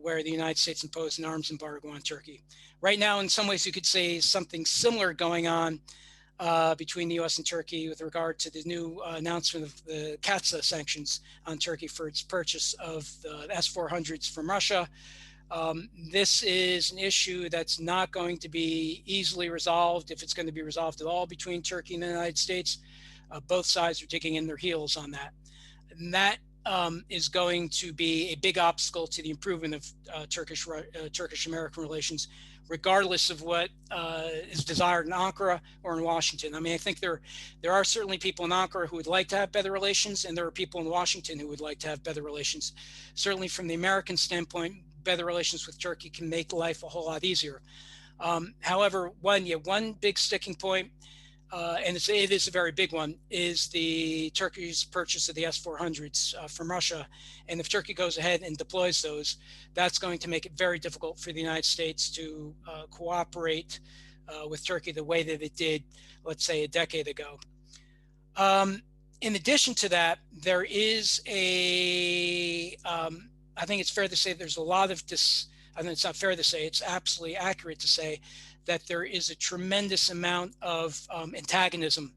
where the United States imposed an arms embargo on Turkey. Right now, in some ways, you could say something similar going on between the U.S. and Turkey with regard to the new announcement of the CAATSA sanctions on Turkey for its purchase of the S-400s from Russia. This is an issue that's not going to be easily resolved, if it's going to be resolved at all, between Turkey and the United States. Both sides are digging in their heels on that. And that is going to be a big obstacle to the improvement of Turkish-American relations. regardless of what is desired in Ankara or in Washington. I mean, I think there are certainly people in Ankara who would like to have better relations, and there are people in Washington who would like to have better relations. Certainly from the American standpoint, better relations with Turkey can make life a whole lot easier. However, one big sticking point, and it is a very big one, is the Turkey's purchase of the S-400s from Russia. And if Turkey goes ahead and deploys those, that's going to make it very difficult for the United States to cooperate with Turkey the way that it did, let's say, a decade ago. In addition to that, there is I think it's fair to say there's a lot of I think it's not fair to say, it's absolutely accurate to say that there is a tremendous amount of antagonism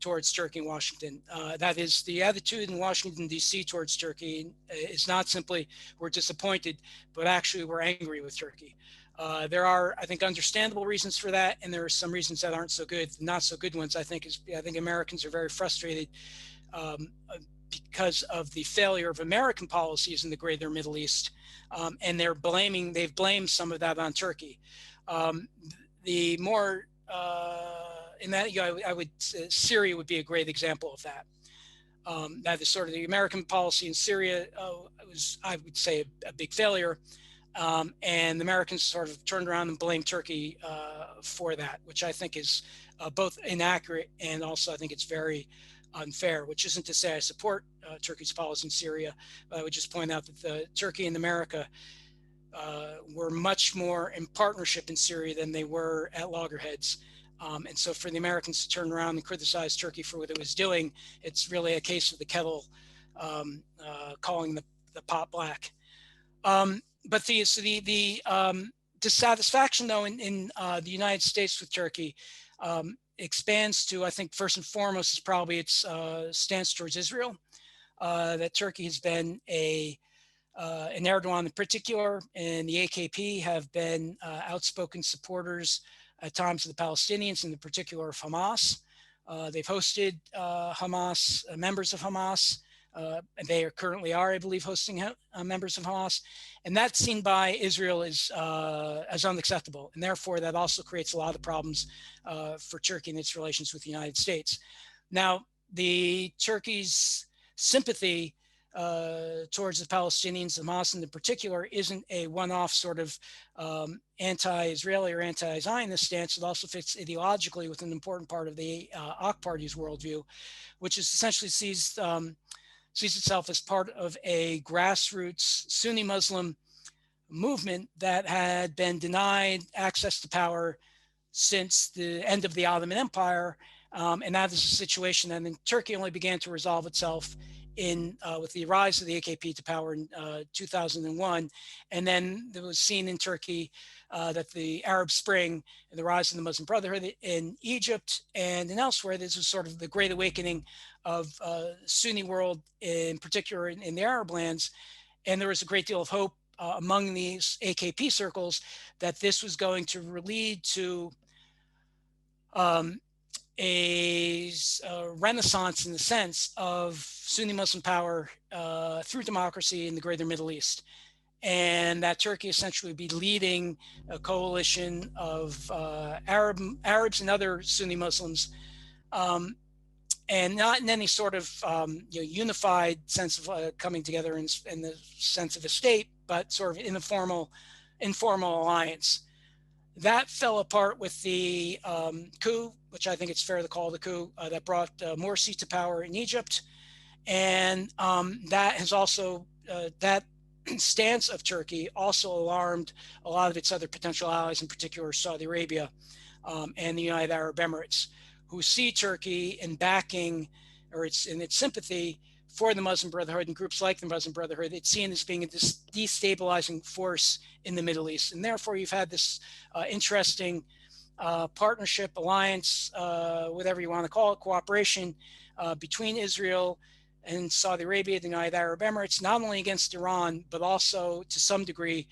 towards Turkey and Washington. That is, the attitude in Washington, D.C. towards Turkey is not simply we're disappointed, but actually we're angry with Turkey. There are, I think, understandable reasons for that, and there are some reasons that aren't so good. The not so good ones, I think Americans are very frustrated because of the failure of American policies in the greater Middle East, and they've blamed some of that on Turkey. The more in that, I would Syria would be a great example of that. That is sort of the American policy in Syria was, I would say, a big failure, and the Americans sort of turned around and blamed Turkey for that, which I think is both inaccurate and also I think it's very unfair. Which isn't to say I support Turkey's policy in Syria, but I would just point out that Turkey and America were much more in partnership in Syria than they were at loggerheads. And so for the Americans to turn around and criticize Turkey for what it was doing, it's really a case of the kettle calling the pot black. But the dissatisfaction, though, in the United States with Turkey expands to, I think, first and foremost, is probably its stance towards Israel. That Turkey has been and Erdogan in particular, and the AKP have been outspoken supporters at times of the Palestinians, and in particular of Hamas. They've hosted Hamas, members of Hamas. And they currently are, I believe, hosting members of Hamas. And that's seen by Israel as unacceptable. And therefore, that also creates a lot of problems for Turkey and its relations with the United States. Now, Turkey's sympathy towards the Palestinians, Hamas in particular, isn't a one-off sort of anti-Israeli or anti-Zionist stance. It also fits ideologically with an important part of the AK Party's worldview, which is essentially sees itself as part of a grassroots Sunni Muslim movement that had been denied access to power since the end of the Ottoman Empire. And that is a situation that in Turkey only began to resolve itself with the rise of the AKP to power in 2001. And then there was seen in Turkey that the Arab Spring and the rise of the Muslim Brotherhood in Egypt and elsewhere, this was sort of the great awakening of Sunni world, in particular in the Arab lands. And there was a great deal of hope among these AKP circles that this was going to lead to a renaissance in the sense of Sunni Muslim power through democracy in the greater Middle East. And that Turkey essentially would be leading a coalition of Arabs and other Sunni Muslims, and not in any sort of unified sense of coming together in the sense of a state, but sort of in a informal alliance. That fell apart with the coup, which I think it's fair to call the coup, that brought Morsi to power in Egypt. And that has also, that stance of Turkey also alarmed a lot of its other potential allies, in particular Saudi Arabia and the United Arab Emirates, who see Turkey in backing or in its sympathy for the Muslim Brotherhood and groups like the Muslim Brotherhood. It's seen as being a destabilizing force in the Middle East. And therefore, you've had this interesting partnership, alliance, whatever you want to call it, cooperation between Israel and Saudi Arabia, the United Arab Emirates, not only against Iran, but also to some degree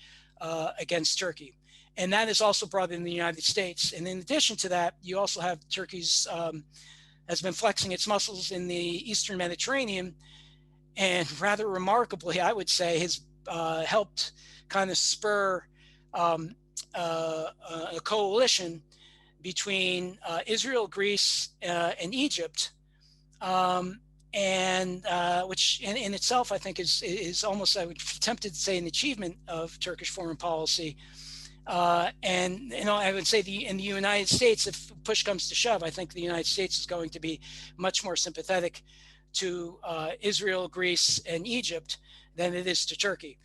against Turkey. And that is also brought in the United States. And in addition to that, you also have Turkey's has been flexing its muscles in the Eastern Mediterranean, and rather remarkably, I would say, has helped kind of spur a coalition between Israel, Greece, and Egypt, and which in itself I think is almost, I would be tempted to say, an achievement of Turkish foreign policy. And I would say in the United States, if push comes to shove, I think the United States is going to be much more sympathetic to Israel, Greece, and Egypt than it is to Turkey.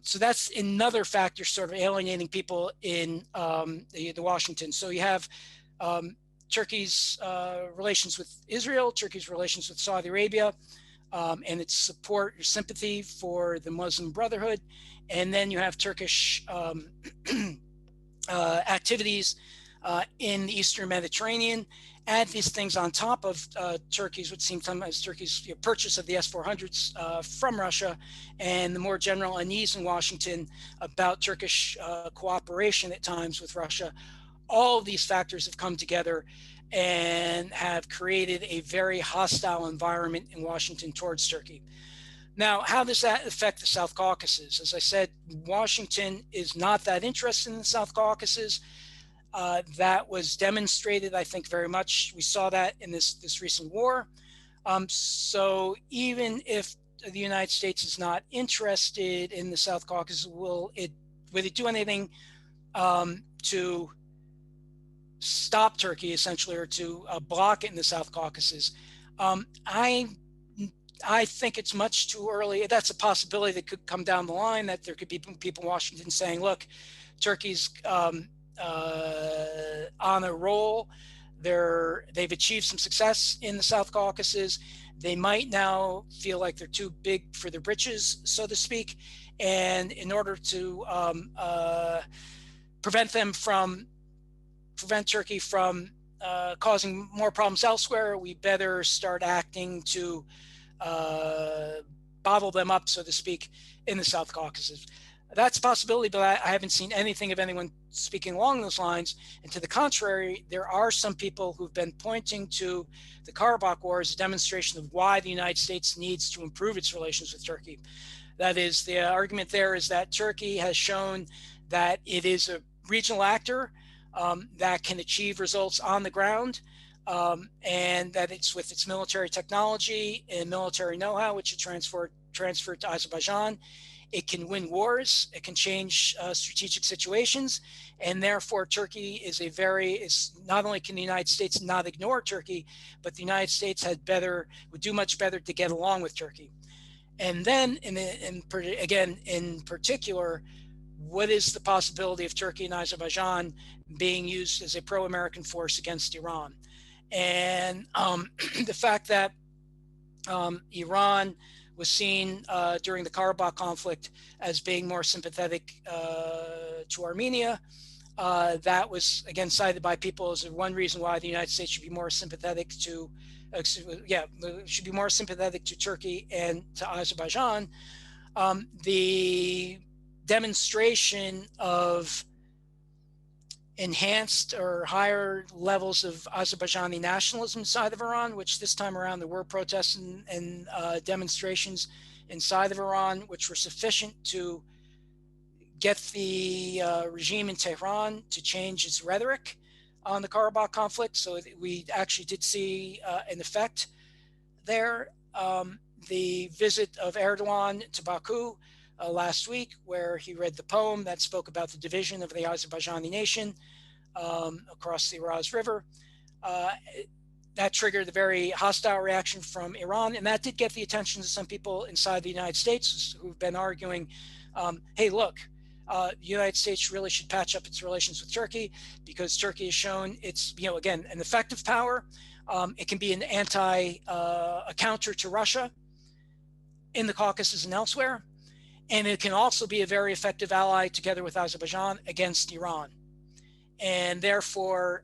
So that's another factor sort of alienating people in the Washington. So you have Turkey's relations with Israel, Turkey's relations with Saudi Arabia, and its support or sympathy for the Muslim Brotherhood. And then you have Turkish activities in the Eastern Mediterranean. Add these things on top of Turkey's, what seems sometimes Turkey's purchase of the S-400s from Russia, and the more general unease in Washington about Turkish cooperation at times with Russia. All of these factors have come together and have created a very hostile environment in Washington towards Turkey. Now, how does that affect the South Caucasus? As I said, Washington is not that interested in the South Caucasus. That was demonstrated, I think, very much. We saw that in this recent war. So even if the United States is not interested in the South Caucasus, would it do anything to stop Turkey, essentially, or to block it in the South Caucasus? I think it's much too early. That's a possibility that could come down the line, that there could be people in Washington saying, look, Turkey's on a roll. They've achieved some success in the South Caucasus. They might now feel like they're too big for their britches, so to speak. And in order to prevent Turkey from causing more problems elsewhere, we better start acting to bottle them up, so to speak, in the South Caucasus. That's a possibility, but I haven't seen anything of anyone speaking along those lines. And to the contrary, there are some people who've been pointing to the Karabakh War as a demonstration of why the United States needs to improve its relations with Turkey. That is, the argument there is that Turkey has shown that it is a regional actor that can achieve results on the ground, and that it's with its military technology and military know-how, which it transferred to Azerbaijan. It can win wars, it can change strategic situations, and therefore Turkey is not only can the United States not ignore Turkey, but the United States would do much better to get along with Turkey. And then, in particular, what is the possibility of Turkey and Azerbaijan being used as a pro-American force against Iran? And the fact that Iran was seen during the Karabakh conflict as being more sympathetic to Armenia, that was again cited by people as one reason why the United States should be more sympathetic to Turkey and to Azerbaijan. The demonstration of enhanced or higher levels of Azerbaijani nationalism inside of Iran, which this time around there were protests and demonstrations inside of Iran, which were sufficient to get the regime in Tehran to change its rhetoric on the Karabakh conflict. So we actually did see an effect there. The visit of Erdogan to Baku last week, where he read the poem that spoke about the division of the Azerbaijani nation across the Araz River. That triggered a very hostile reaction from Iran, and that did get the attention of some people inside the United States who've been arguing, hey, look, the United States really should patch up its relations with Turkey, because Turkey has shown it's, again, an effective power. It can be a counter to Russia in the Caucasus and elsewhere. And it can also be a very effective ally together with Azerbaijan against Iran. And therefore,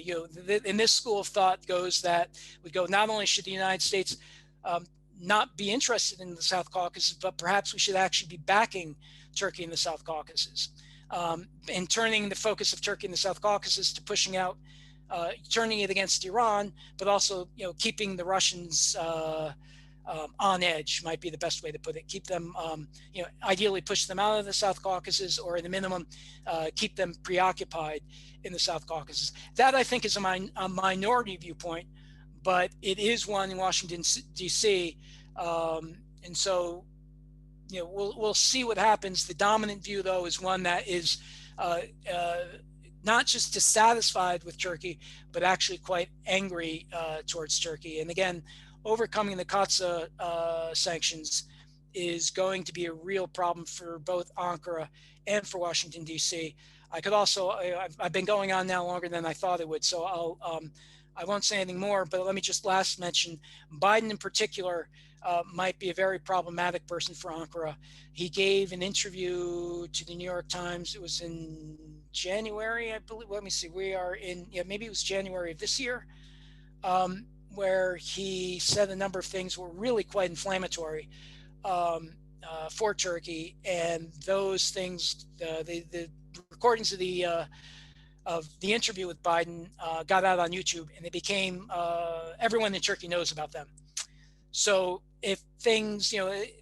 in this school of thought not only should the United States not be interested in the South Caucasus, but perhaps we should actually be backing Turkey in the South Caucasus, and turning the focus of Turkey in the South Caucasus to turning it against Iran, but also, keeping the Russians on edge might be the best way to put it. Keep them, ideally push them out of the South Caucasus, or at a minimum, keep them preoccupied in the South Caucasus. That, I think, is a minority viewpoint, but it is one in Washington, D.C. And so, we'll see what happens. The dominant view, though, is one that is not just dissatisfied with Turkey, but actually quite angry towards Turkey. And again, overcoming the Katsa sanctions is going to be a real problem for both Ankara and for Washington, D.C. I could also, I've been going on now longer than I thought it would, so I won't say anything more, but let me just last mention Biden in particular might be a very problematic person for Ankara. He gave an interview to the New York Times. It was in January, I believe. Let me see. We are in, maybe it was January of this year, where he said a number of things were really quite inflammatory for Turkey. And those things, the recordings of the interview with Biden got out on YouTube, and they became, everyone in Turkey knows about them. So if things,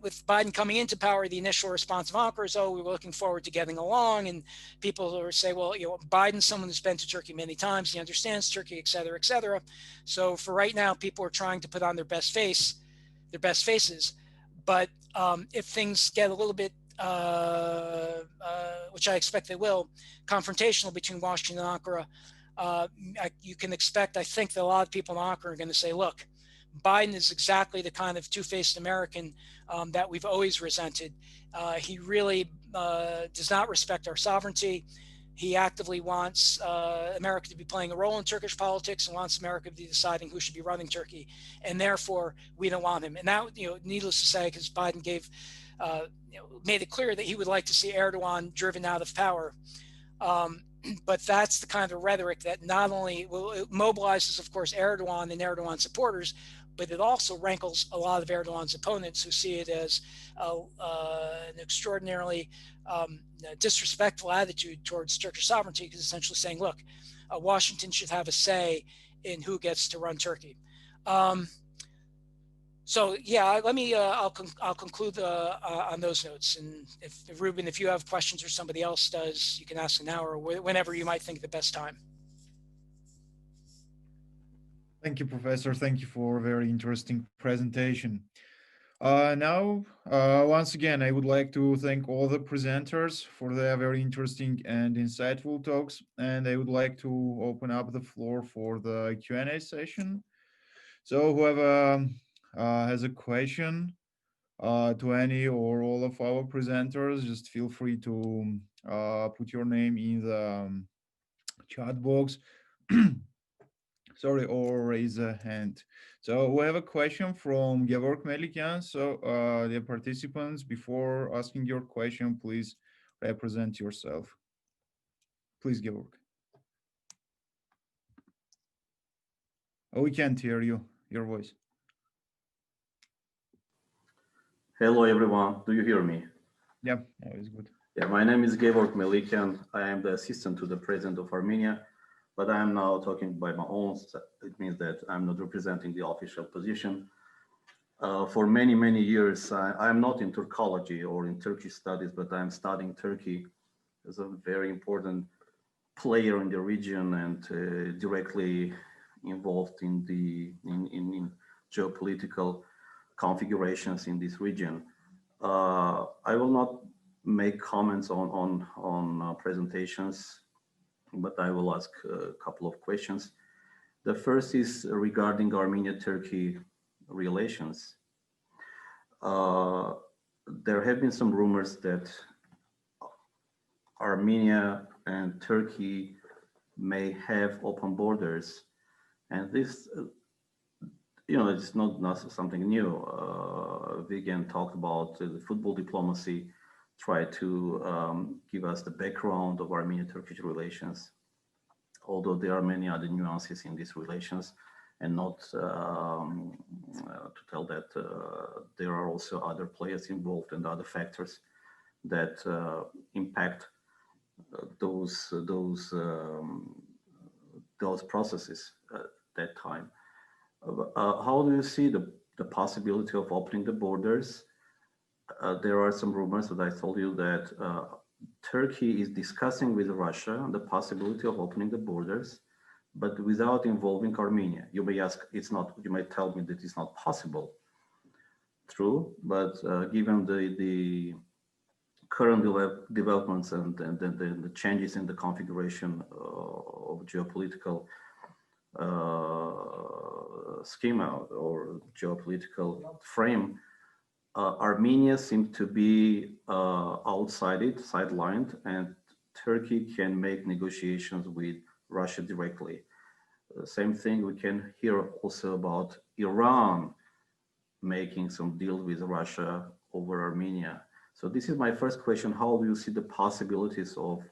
with Biden coming into power, the initial response of Ankara is, oh, we were looking forward to getting along. And people will say, well, Biden's someone who's been to Turkey many times. He understands Turkey, et cetera, et cetera. So for right now, people are trying to put on their best faces. But if things get a little bit, which I expect they will, confrontational between Washington and Ankara, you can expect, I think, that a lot of people in Ankara are going to say, look, Biden is exactly the kind of two-faced American that we've always resented. He really does not respect our sovereignty. He actively wants America to be playing a role in Turkish politics and wants America to be deciding who should be running Turkey. And therefore, we don't want him. And that, needless to say, because Biden made it clear that he would like to see Erdogan driven out of power. But that's the kind of rhetoric that not only it mobilizes, of course, Erdogan and Erdogan supporters, but it also rankles a lot of Erdogan's opponents who see it as an extraordinarily disrespectful attitude towards Turkish sovereignty, because essentially saying, look, Washington should have a say in who gets to run Turkey. So yeah, let me, I'll conclude on those notes. And if Ruben, if you have questions or somebody else does, you can ask now or whenever you might think the best time. Thank you, Professor. Thank you for a very interesting presentation. Now, once again, I would like to thank all the presenters for their very interesting and insightful talks. And I would like to open up the floor for the Q&A session. So whoever has a question to any or all of our presenters, just feel free to put your name in the chat box. Sorry, or raise a hand. So we have a question from Georg Melikian. So the participants, before asking your question, please represent yourself. Please, Georg. Oh, we can't hear you, your voice. Hello, everyone. Do you hear me? Yeah, it's good. Yeah, my name is Georg Melikian. I am the assistant to the president of Armenia, but I am now talking by my own. It means that I'm not representing the official position. For many, many years, I'm not in Turkology or in Turkish studies, but I'm studying Turkey as a very important player in the region and directly involved in the in geopolitical configurations in this region. I will not make comments on presentations, but I will ask a couple of questions. The first is regarding Armenia-Turkey relations. There have been some rumors that Armenia and Turkey may have open borders, and this, it's not something new. Vigen talked about the football diplomacy, tried to give us the background of Armenia-Turkish relations, although there are many other nuances in these relations, and not to tell that there are also other players involved and other factors that impact those processes at that time. How do you see the the possibility of opening the borders. There are some rumors that I told you that Turkey is discussing with Russia the possibility of opening the borders, but without involving Armenia. You may ask, it's not, you might tell me that it's not possible. True, but given the current developments and the changes in the configuration of geopolitical schema or geopolitical frame, Armenia seems to be sidelined, and Turkey can make negotiations with Russia directly. Same thing we can hear also about Iran making some deal with Russia over Armenia. So this is my first question. How do you see the possibilities of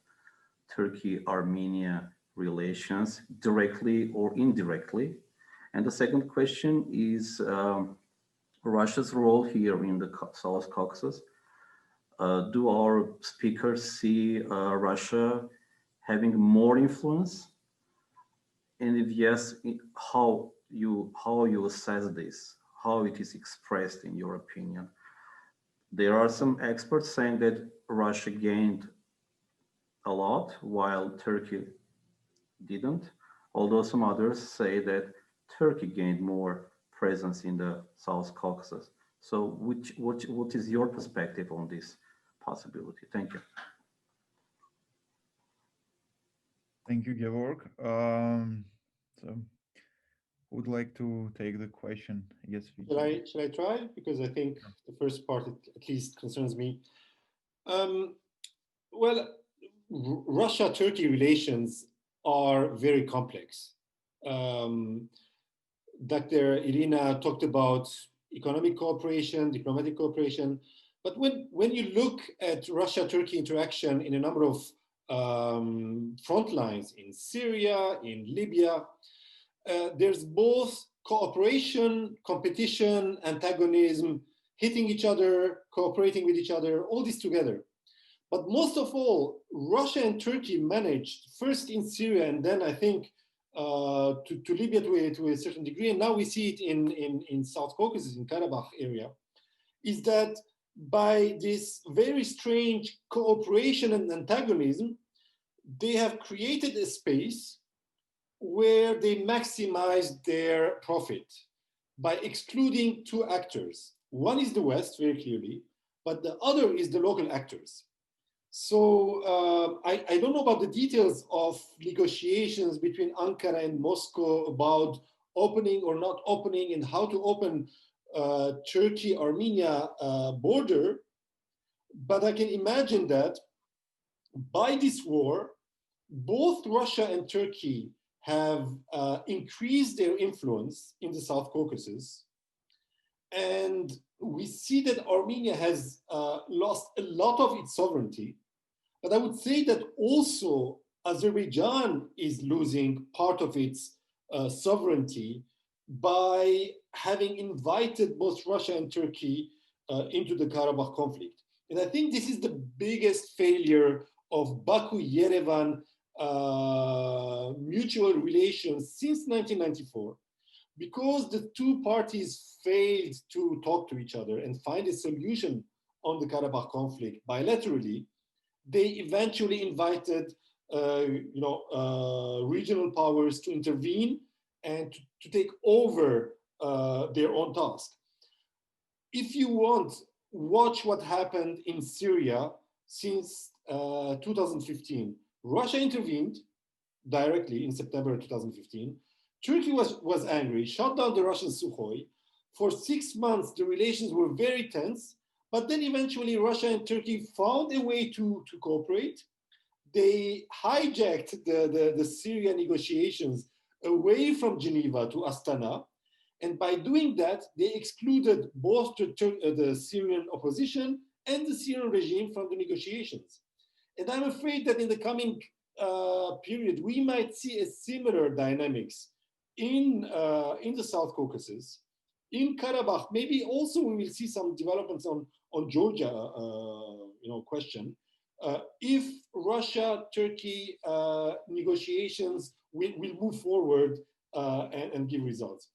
Turkey-Armenia relations directly or indirectly? And the second question is Russia's role here in the South Caucasus. Do our speakers see Russia having more influence? And if yes, how you assess this, how it is expressed in your opinion? There are some experts saying that Russia gained a lot while Turkey didn't, although some others say that Turkey gained more presence in the South Caucasus. So what is your perspective on this possibility? Thank you. Thank you, Georg. So who would like to take the question? I guess Shall I try? Because I think the first part at least concerns me. Well, Russia-Turkey relations are very complex. Dr. Irina talked about economic cooperation, diplomatic cooperation, but when you look at Russia-Turkey interaction in a number of front lines in Syria, in Libya, there's both cooperation, competition, antagonism, hitting each other, cooperating with each other, all this together. But most of all, Russia and Turkey managed, first in Syria and then I think to Libya to a certain degree, and now we see it in South Caucasus, in Karabakh area, is that by this very strange cooperation and antagonism, they have created a space where they maximize their profit by excluding two actors. One is the West, very clearly, but the other is the local actors. So I don't know about the details of negotiations between Ankara and Moscow about opening or not opening and how to open Turkey-Armenia border, but I can imagine that by this war, both Russia and Turkey have increased their influence in the South Caucasus. And we see that Armenia has lost a lot of its sovereignty. But I would say that also Azerbaijan is losing part of its sovereignty by having invited both Russia and Turkey into the Karabakh conflict. And I think this is the biggest failure of Baku-Yerevan mutual relations since 1994, because the two parties failed to talk to each other and find a solution on the Karabakh conflict bilaterally. They eventually invited regional powers to intervene and to take over their own task. If you want, watch what happened in Syria since 2015. Russia intervened directly in September 2015. Turkey was angry, shot down the Russian Sukhoi. For 6 months, the relations were very tense, but then eventually Russia and Turkey found a way to cooperate. They hijacked the Syria negotiations away from Geneva to Astana. And by doing that, they excluded both the Syrian opposition and the Syrian regime from the negotiations. And I'm afraid that in the coming period, we might see a similar dynamics in the South Caucasus, in Karabakh. Maybe also we will see some developments on Georgia, question. If Russia-Turkey negotiations will move forward and give results.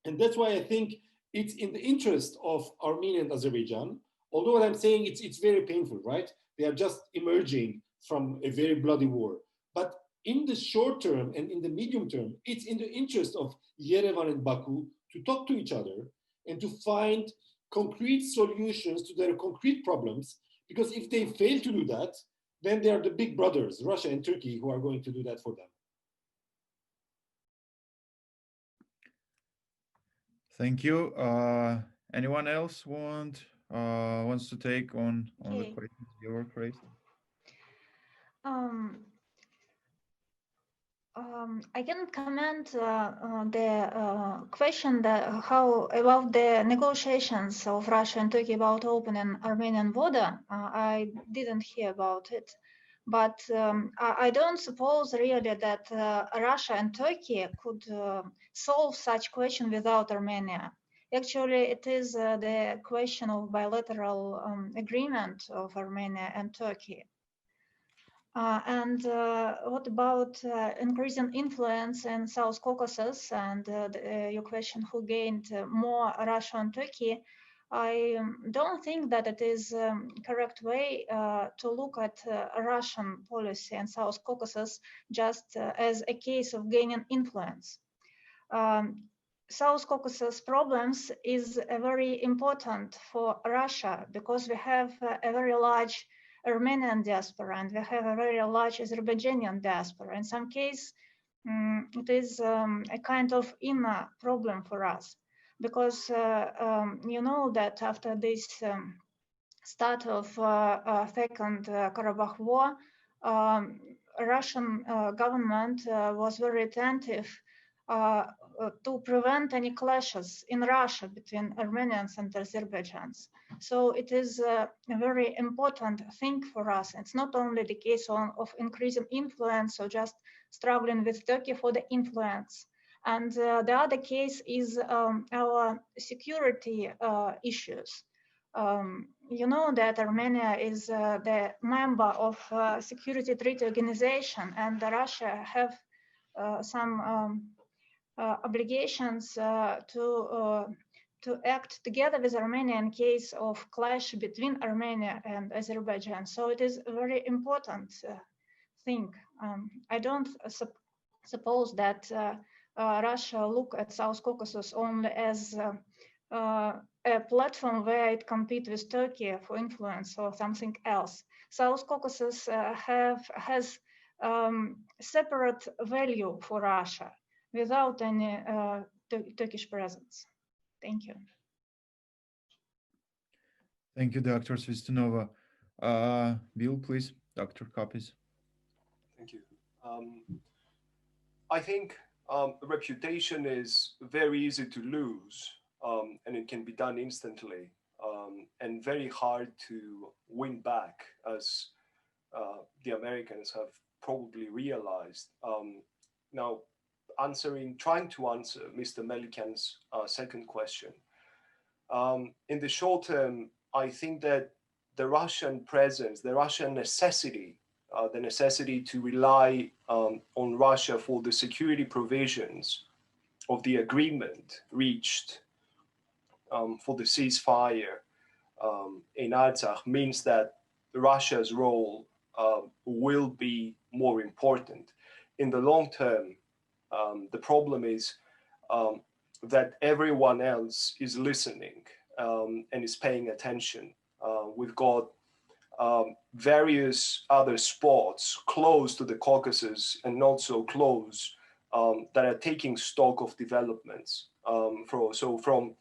And that's why I think it's in the interest of Armenia and Azerbaijan, although what I'm saying, it's very painful, right? They are just emerging from a very bloody war. But in the short term and in the medium term, it's in the interest of Yerevan and Baku to talk to each other and to find concrete solutions to their concrete problems. Because if they fail to do that, then they are the big brothers, Russia and Turkey, who are going to do that for them. Thank you. Anyone else wants to take on the questions you were raised? I can comment the question that how about the negotiations of Russia and Turkey about opening Armenian border. I didn't hear about it, but I don't suppose really that Russia and Turkey could solve such question without Armenia. Actually, it is the question of bilateral agreement of Armenia and Turkey. And what about increasing influence in South Caucasus and your question who gained more Russia and Turkey? I don't think that it is correct way to look at Russian policy in South Caucasus just as a case of gaining influence. South Caucasus problems is very important for Russia because we have a very large Armenian diaspora and we have a very large Azerbaijani diaspora. In some case, it is a kind of inner problem for us because you know that after this start of Second Karabakh War, Russian government was very attentive to prevent any clashes in Russia between Armenians and Azerbaijans. So it is a very important thing for us. It's not only the case of increasing influence or just struggling with Turkey for the influence. And the other case is our security issues. You know that Armenia is the member of Security Treaty Organization, and Russia have some obligations to act together with Armenia in case of clash between Armenia and Azerbaijan. So it is a very important thing. I don't suppose that Russia look at South Caucasus only as a platform where it competes with Turkey for influence or something else. South Caucasus has separate value for Russia without any Turkish presence. Thank you. Thank you, Dr. Svistunova. Bill, please, Dr. Copies. Thank you. I think reputation is very easy to lose, and it can be done instantly, and very hard to win back, as the Americans have probably realized. Now, trying to answer Mr. Melikan's second question. In the short term, I think that the Russian presence, the Russian necessity, the necessity to rely on Russia for the security provisions of the agreement reached for the ceasefire in Artsakh means that Russia's role will be more important. In the long term, the problem is that everyone else is listening and is paying attention. We've got various other spots close to the Caucasus and not so close that are taking stock of developments. From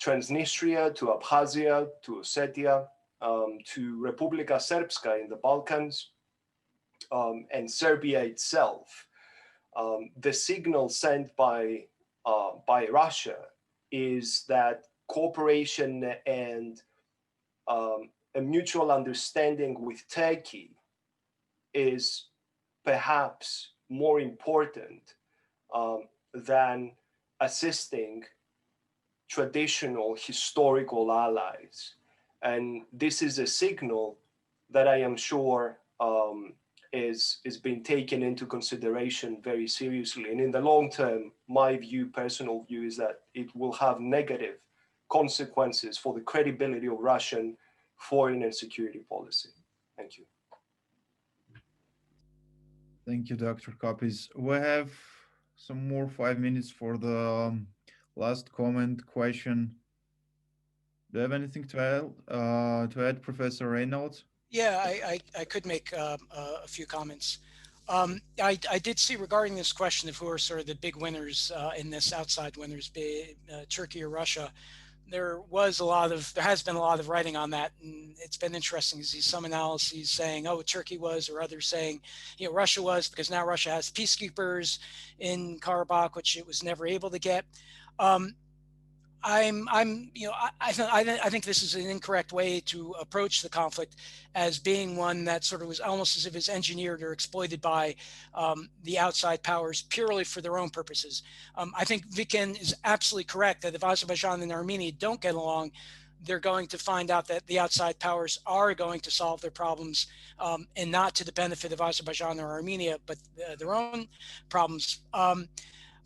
Transnistria to Abkhazia to Ossetia to Republika Srpska in the Balkans and Serbia itself. The signal sent by Russia is that cooperation and a mutual understanding with Turkey is perhaps more important than assisting traditional historical allies. And this is a signal that I am sure is being taken into consideration very seriously. And in the long term, my personal view is that it will have negative consequences for the credibility of Russian foreign and security policy. Thank you. Thank you, Dr. Copies. We have some more 5 minutes for the last comment question. Do you have anything to add, Professor Reynolds? Yeah, I could make a few comments. I did see regarding this question of who are sort of the big winners in this, outside winners, be Turkey or Russia. There has been a lot of writing on that, and it's been interesting to see some analyses saying, oh, Turkey was, or others saying, Russia was, because now Russia has peacekeepers in Karabakh, which it was never able to get. I think this is an incorrect way to approach the conflict, as being one that sort of was almost as if it's engineered or exploited by the outside powers purely for their own purposes. I think Viken is absolutely correct that if Azerbaijan and Armenia don't get along, they're going to find out that the outside powers are going to solve their problems, and not to the benefit of Azerbaijan or Armenia, but their own problems.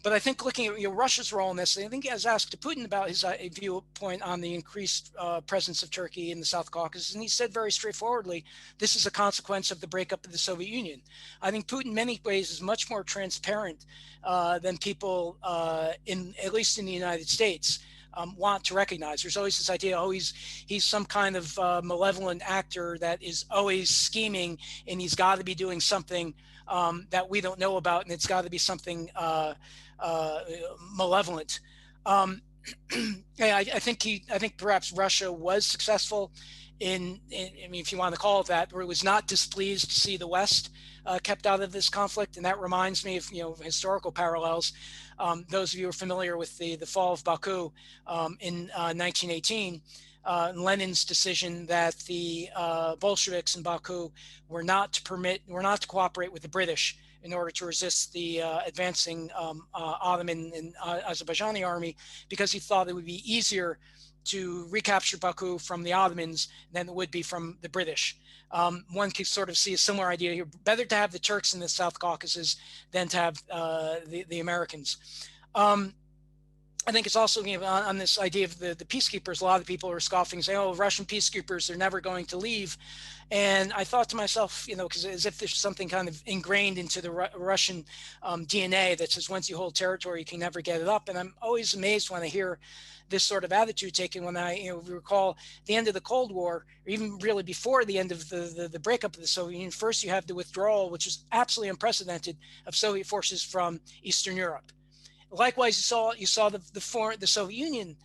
But I think looking at Russia's role in this, I think, as asked to Putin about his viewpoint on the increased presence of Turkey in the South Caucasus, and he said very straightforwardly, this is a consequence of the breakup of the Soviet Union. I think Putin, in many ways, is much more transparent than people, at least in the United States, want to recognize. There's always this idea, oh, he's some kind of malevolent actor that is always scheming, and he's got to be doing something that we don't know about, and it's got to be something malevolent. I think perhaps Russia was successful in, I mean, if you want to call it that, where it was not displeased to see the West kept out of this conflict. And that reminds me of, historical parallels. Those of you who are familiar with the fall of Baku in 1918, Lenin's decision that the Bolsheviks in Baku were not to cooperate with the British in order to resist the advancing Ottoman and Azerbaijani army, because he thought it would be easier to recapture Baku from the Ottomans than it would be from the British. One could sort of see a similar idea here. Better to have the Turks in the South Caucasus than to have the Americans. I think it's also on this idea of the peacekeepers. A lot of people are scoffing, saying, "Oh, Russian peacekeepers, they're never going to leave." And I thought to myself, because as if there's something kind of ingrained into the Russian DNA that says once you hold territory, you can never get it up. And I'm always amazed when I hear this sort of attitude taken. When I, recall the end of the Cold War, or even really before the end of the breakup of the Soviet Union, first you have the withdrawal, which is absolutely unprecedented, of Soviet forces from Eastern Europe. Likewise, you saw the Soviet Union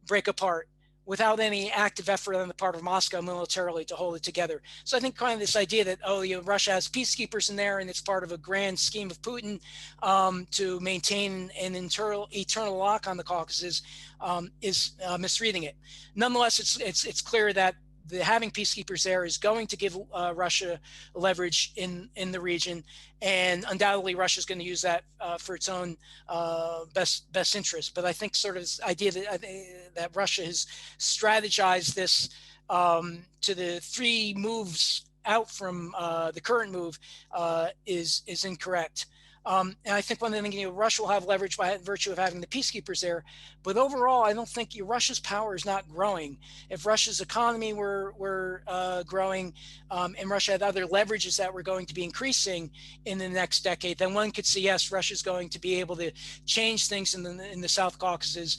break apart without any active effort on the part of Moscow militarily to hold it together. So I think kind of this idea that, Russia has peacekeepers in there and it's part of a grand scheme of Putin to maintain an eternal lock on the Caucasus is misreading it. Nonetheless, it's clear that having peacekeepers there is going to give Russia leverage in the region, and undoubtedly Russia is going to use that for its own best interest. But I think sort of this idea that Russia has strategized this to the three moves out from the current move is incorrect. And I think one of the things, Russia will have leverage by virtue of having the peacekeepers there. But overall, I don't think Russia's power is not growing. If Russia's economy were growing and Russia had other leverages that were going to be increasing in the next decade, then one could see, yes, Russia's going to be able to change things in the South Caucasus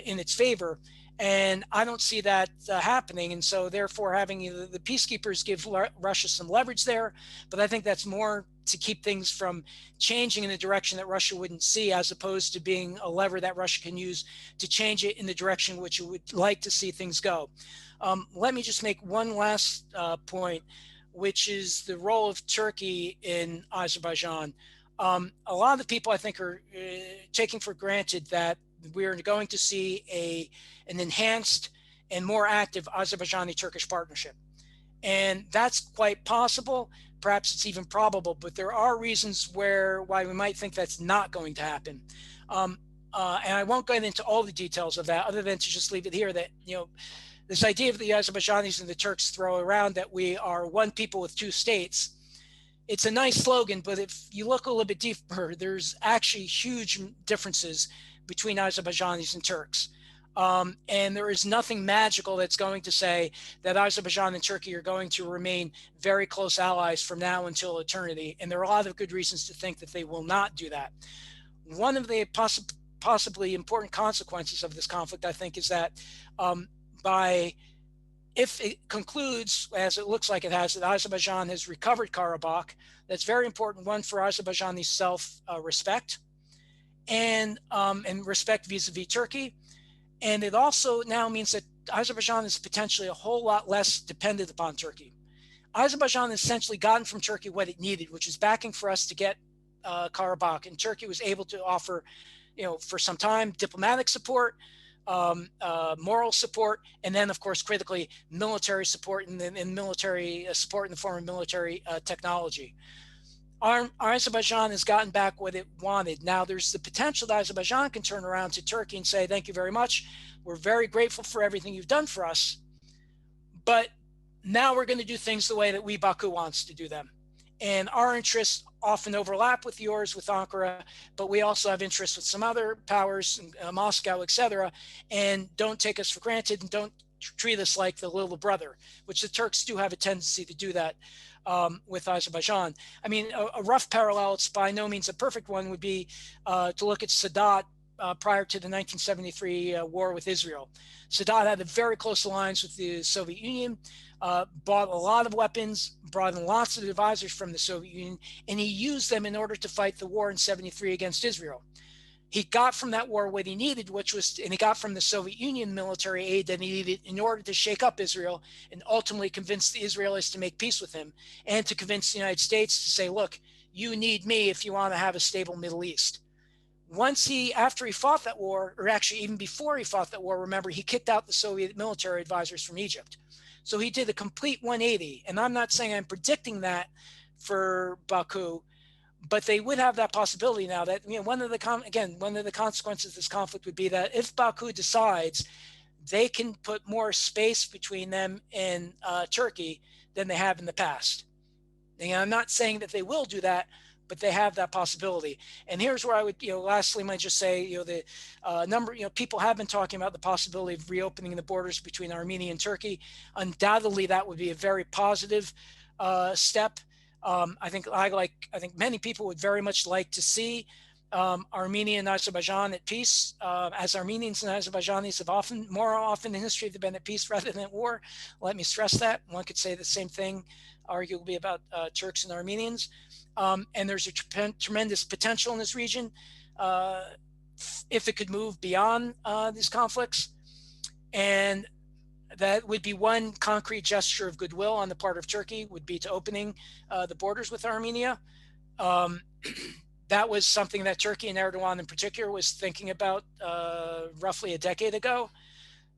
in its favor. And I don't see that happening. And so therefore having the peacekeepers give Russia some leverage there. But I think that's more to keep things from changing in the direction that Russia wouldn't see, as opposed to being a lever that Russia can use to change it in the direction which it would like to see things go. Let me just make one last point, which is the role of Turkey in Azerbaijan. A lot of the people, I think, are taking for granted that we're going to see an enhanced and more active Azerbaijani-Turkish partnership. And that's quite possible. Perhaps it's even probable, but there are reasons why we might think that's not going to happen. And I won't go into all the details of that, other than to just leave it here that, this idea of the Azerbaijanis and the Turks throw around that we are one people with two states. It's a nice slogan, but if you look a little bit deeper, there's actually huge differences between Azerbaijanis and Turks. And there is nothing magical that's going to say that Azerbaijan and Turkey are going to remain very close allies from now until eternity. And there are a lot of good reasons to think that they will not do that. One of the possibly important consequences of this conflict, I think, is that if it concludes, as it looks like it has, that Azerbaijan has recovered Karabakh, that's very important, one, for Azerbaijani self-respect and respect vis-a-vis Turkey. And it also now means that Azerbaijan is potentially a whole lot less dependent upon Turkey. Azerbaijan essentially gotten from Turkey what it needed, which is backing for us to get Karabakh. And Turkey was able to offer, for some time, diplomatic support, moral support, and then, of course, critically, military support and military support in the form of military technology. Azerbaijan has gotten back what it wanted. Now there's the potential that Azerbaijan can turn around to Turkey and say, thank you very much. We're very grateful for everything you've done for us. But now we're going to do things the way that we, Baku, wants to do them. And our interests often overlap with yours, with Ankara, but we also have interests with some other powers, Moscow, etc. And don't take us for granted and don't treat us like the little brother, which the Turks do have a tendency to do that. With Azerbaijan. I mean, a rough parallel, it's by no means a perfect one, would be to look at Sadat prior to the 1973 war with Israel. Sadat had a very close alliance with the Soviet Union, bought a lot of weapons, brought in lots of advisors from the Soviet Union, and he used them in order to fight the war in 73 against Israel. He got from that war what he needed, and he got from the Soviet Union military aid that he needed in order to shake up Israel and ultimately convince the Israelis to make peace with him and to convince the United States to say, look, you need me if you want to have a stable Middle East. After he fought that war, or actually even before he fought that war, remember, he kicked out the Soviet military advisors from Egypt. So he did a complete 180. And I'm not saying I'm predicting that for Baku, but they would have that possibility now that, one of the consequences of this conflict would be that if Baku decides they can put more space between them and Turkey than they have in the past. And I'm not saying that they will do that, but they have that possibility. And here's where I would, lastly, might just say, the people have been talking about the possibility of reopening the borders between Armenia and Turkey. Undoubtedly, that would be a very positive step. I think many people would very much like to see Armenia and Azerbaijan at peace, as Armenians and Azerbaijanis have more often in history, they've been at peace rather than at war. Let me stress that. One could say the same thing, arguably, about Turks and Armenians. And there's a tremendous potential in this region if it could move beyond these conflicts. And that would be one concrete gesture of goodwill on the part of Turkey, would be to opening the borders with Armenia. That was something that Turkey and Erdogan in particular was thinking about roughly a decade ago.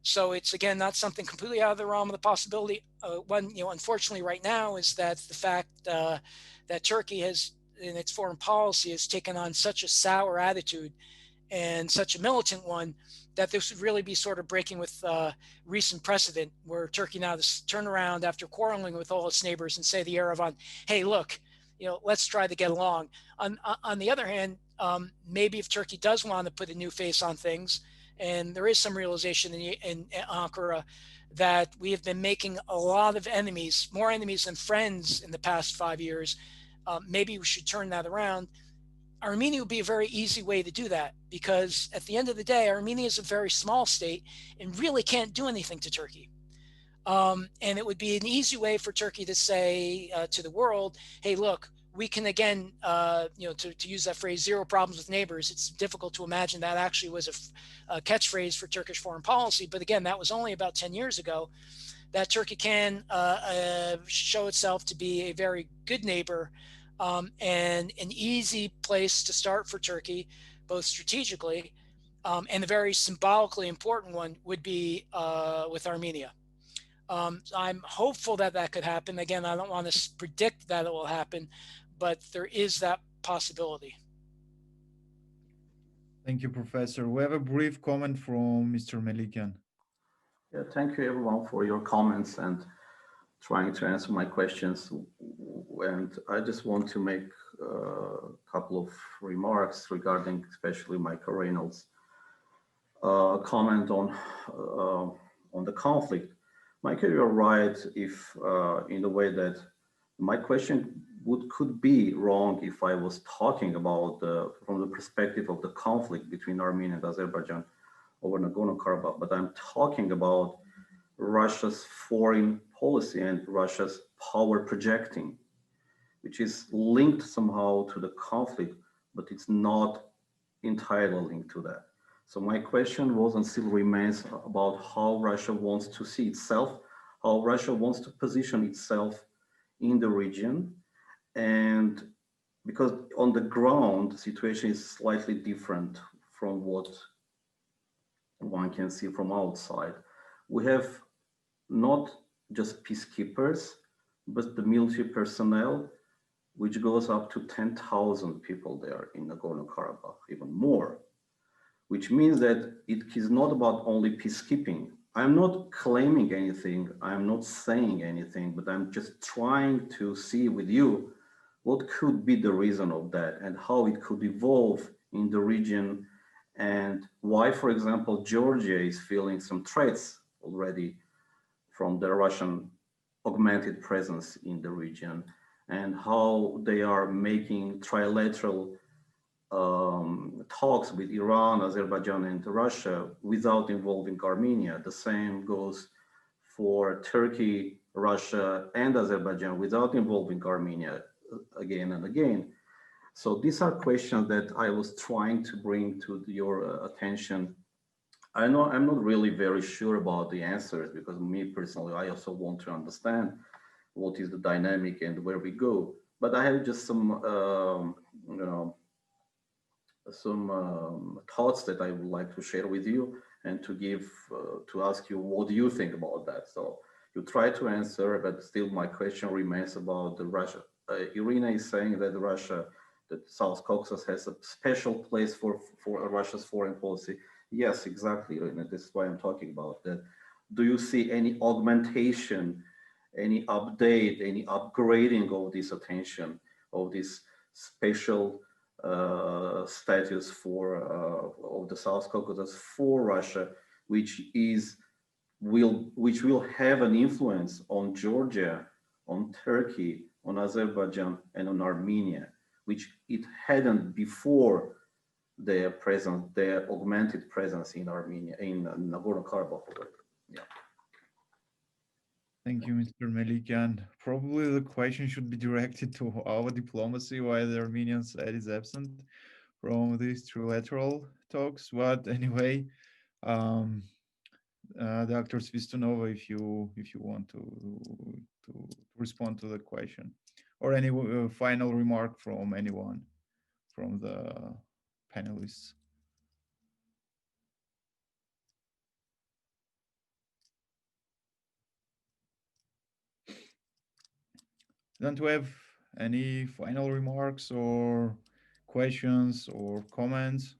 So it's, again, not something completely out of the realm of the possibility. Unfortunately right now is that the fact that Turkey has, in its foreign policy, has taken on such a sour attitude and such a militant one, that this would really be sort of breaking with recent precedent, where Turkey now turn around after quarreling with all its neighbors and say to Yerevan, hey, look, let's try to get along. On the other hand, maybe if Turkey does want to put a new face on things, and there is some realization in Ankara that we have been making a lot of enemies, more enemies than friends in the past 5 years, maybe we should turn that around. Armenia would be a very easy way to do that, because at the end of the day, Armenia is a very small state and really can't do anything to Turkey. And it would be an easy way for Turkey to say to the world, hey, look, we can, again, to use that phrase, zero problems with neighbors. It's difficult to imagine that actually was a catchphrase for Turkish foreign policy. But again, that was only about 10 years ago, that Turkey can show itself to be a very good neighbor, and an easy place to start for Turkey, both strategically, and a very symbolically important one would be with Armenia. I'm hopeful that that could happen. Again, I don't want to predict that it will happen, but there is that possibility. Thank you, Professor. We have a brief comment from Mr. Melikian. Yeah, thank you everyone for your comments and trying to answer my questions. And I just want to make a couple of remarks regarding especially Michael Reynolds. comment on the conflict. Michael, you're right if in the way that my question could be wrong if I was talking about from the perspective of the conflict between Armenia and Azerbaijan over Nagorno-Karabakh, but I'm talking about Russia's foreign policy and Russia's power projecting, which is linked somehow to the conflict, but it's not entirely linked to that. So my question was and still remains about how Russia wants to see itself, how Russia wants to position itself in the region. And because on the ground, the situation is slightly different from what one can see from outside. We have not just peacekeepers, but the military personnel, which goes up to 10,000 people there in Nagorno-Karabakh, even more, which means that it is not about only peacekeeping. I'm not claiming anything, I'm not saying anything, but I'm just trying to see with you what could be the reason of that and how it could evolve in the region and why, for example, Georgia is feeling some threats already from the Russian augmented presence in the region and how they are making trilateral talks with Iran, Azerbaijan, and Russia without involving Armenia. The same goes for Turkey, Russia, and Azerbaijan without involving Armenia again and again. So these are questions that I was trying to bring to your attention. I know I'm not really very sure about the answers because me personally, I also want to understand what is the dynamic and where we go. But I have just some, thoughts that I would like to share with you and to give, to ask you, what do you think about that? So you try to answer, but still my question remains about the Russia. Irina is saying that Russia, that South Caucasus has a special place for Russia's foreign policy. Yes, exactly, Irina, this is why I'm talking about that. Do you see any augmentation, any update, any upgrading of this attention, of this special status for of the South Caucasus for Russia, which will have an influence on Georgia, on Turkey, on Azerbaijan, and on Armenia, which it hadn't before their presence, their augmented presence in Armenia, in Nagorno-Karabakh. Yeah. Thank you, Mr. Melikian. Probably the question should be directed to our diplomacy, why the Armenian side is absent from these trilateral talks. But anyway, Dr. Svistunova, if you want to respond to the question, or any final remark from anyone from the panelists. Don't we have any final remarks or questions or comments?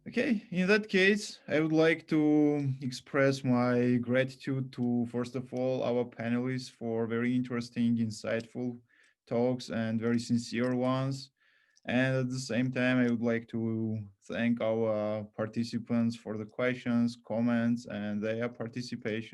Okay, in that case, I would like to express my gratitude to, first of all, our panelists for very interesting, insightful talks and very sincere ones. And at the same time, I would like to thank our participants for the questions, comments, and their participation.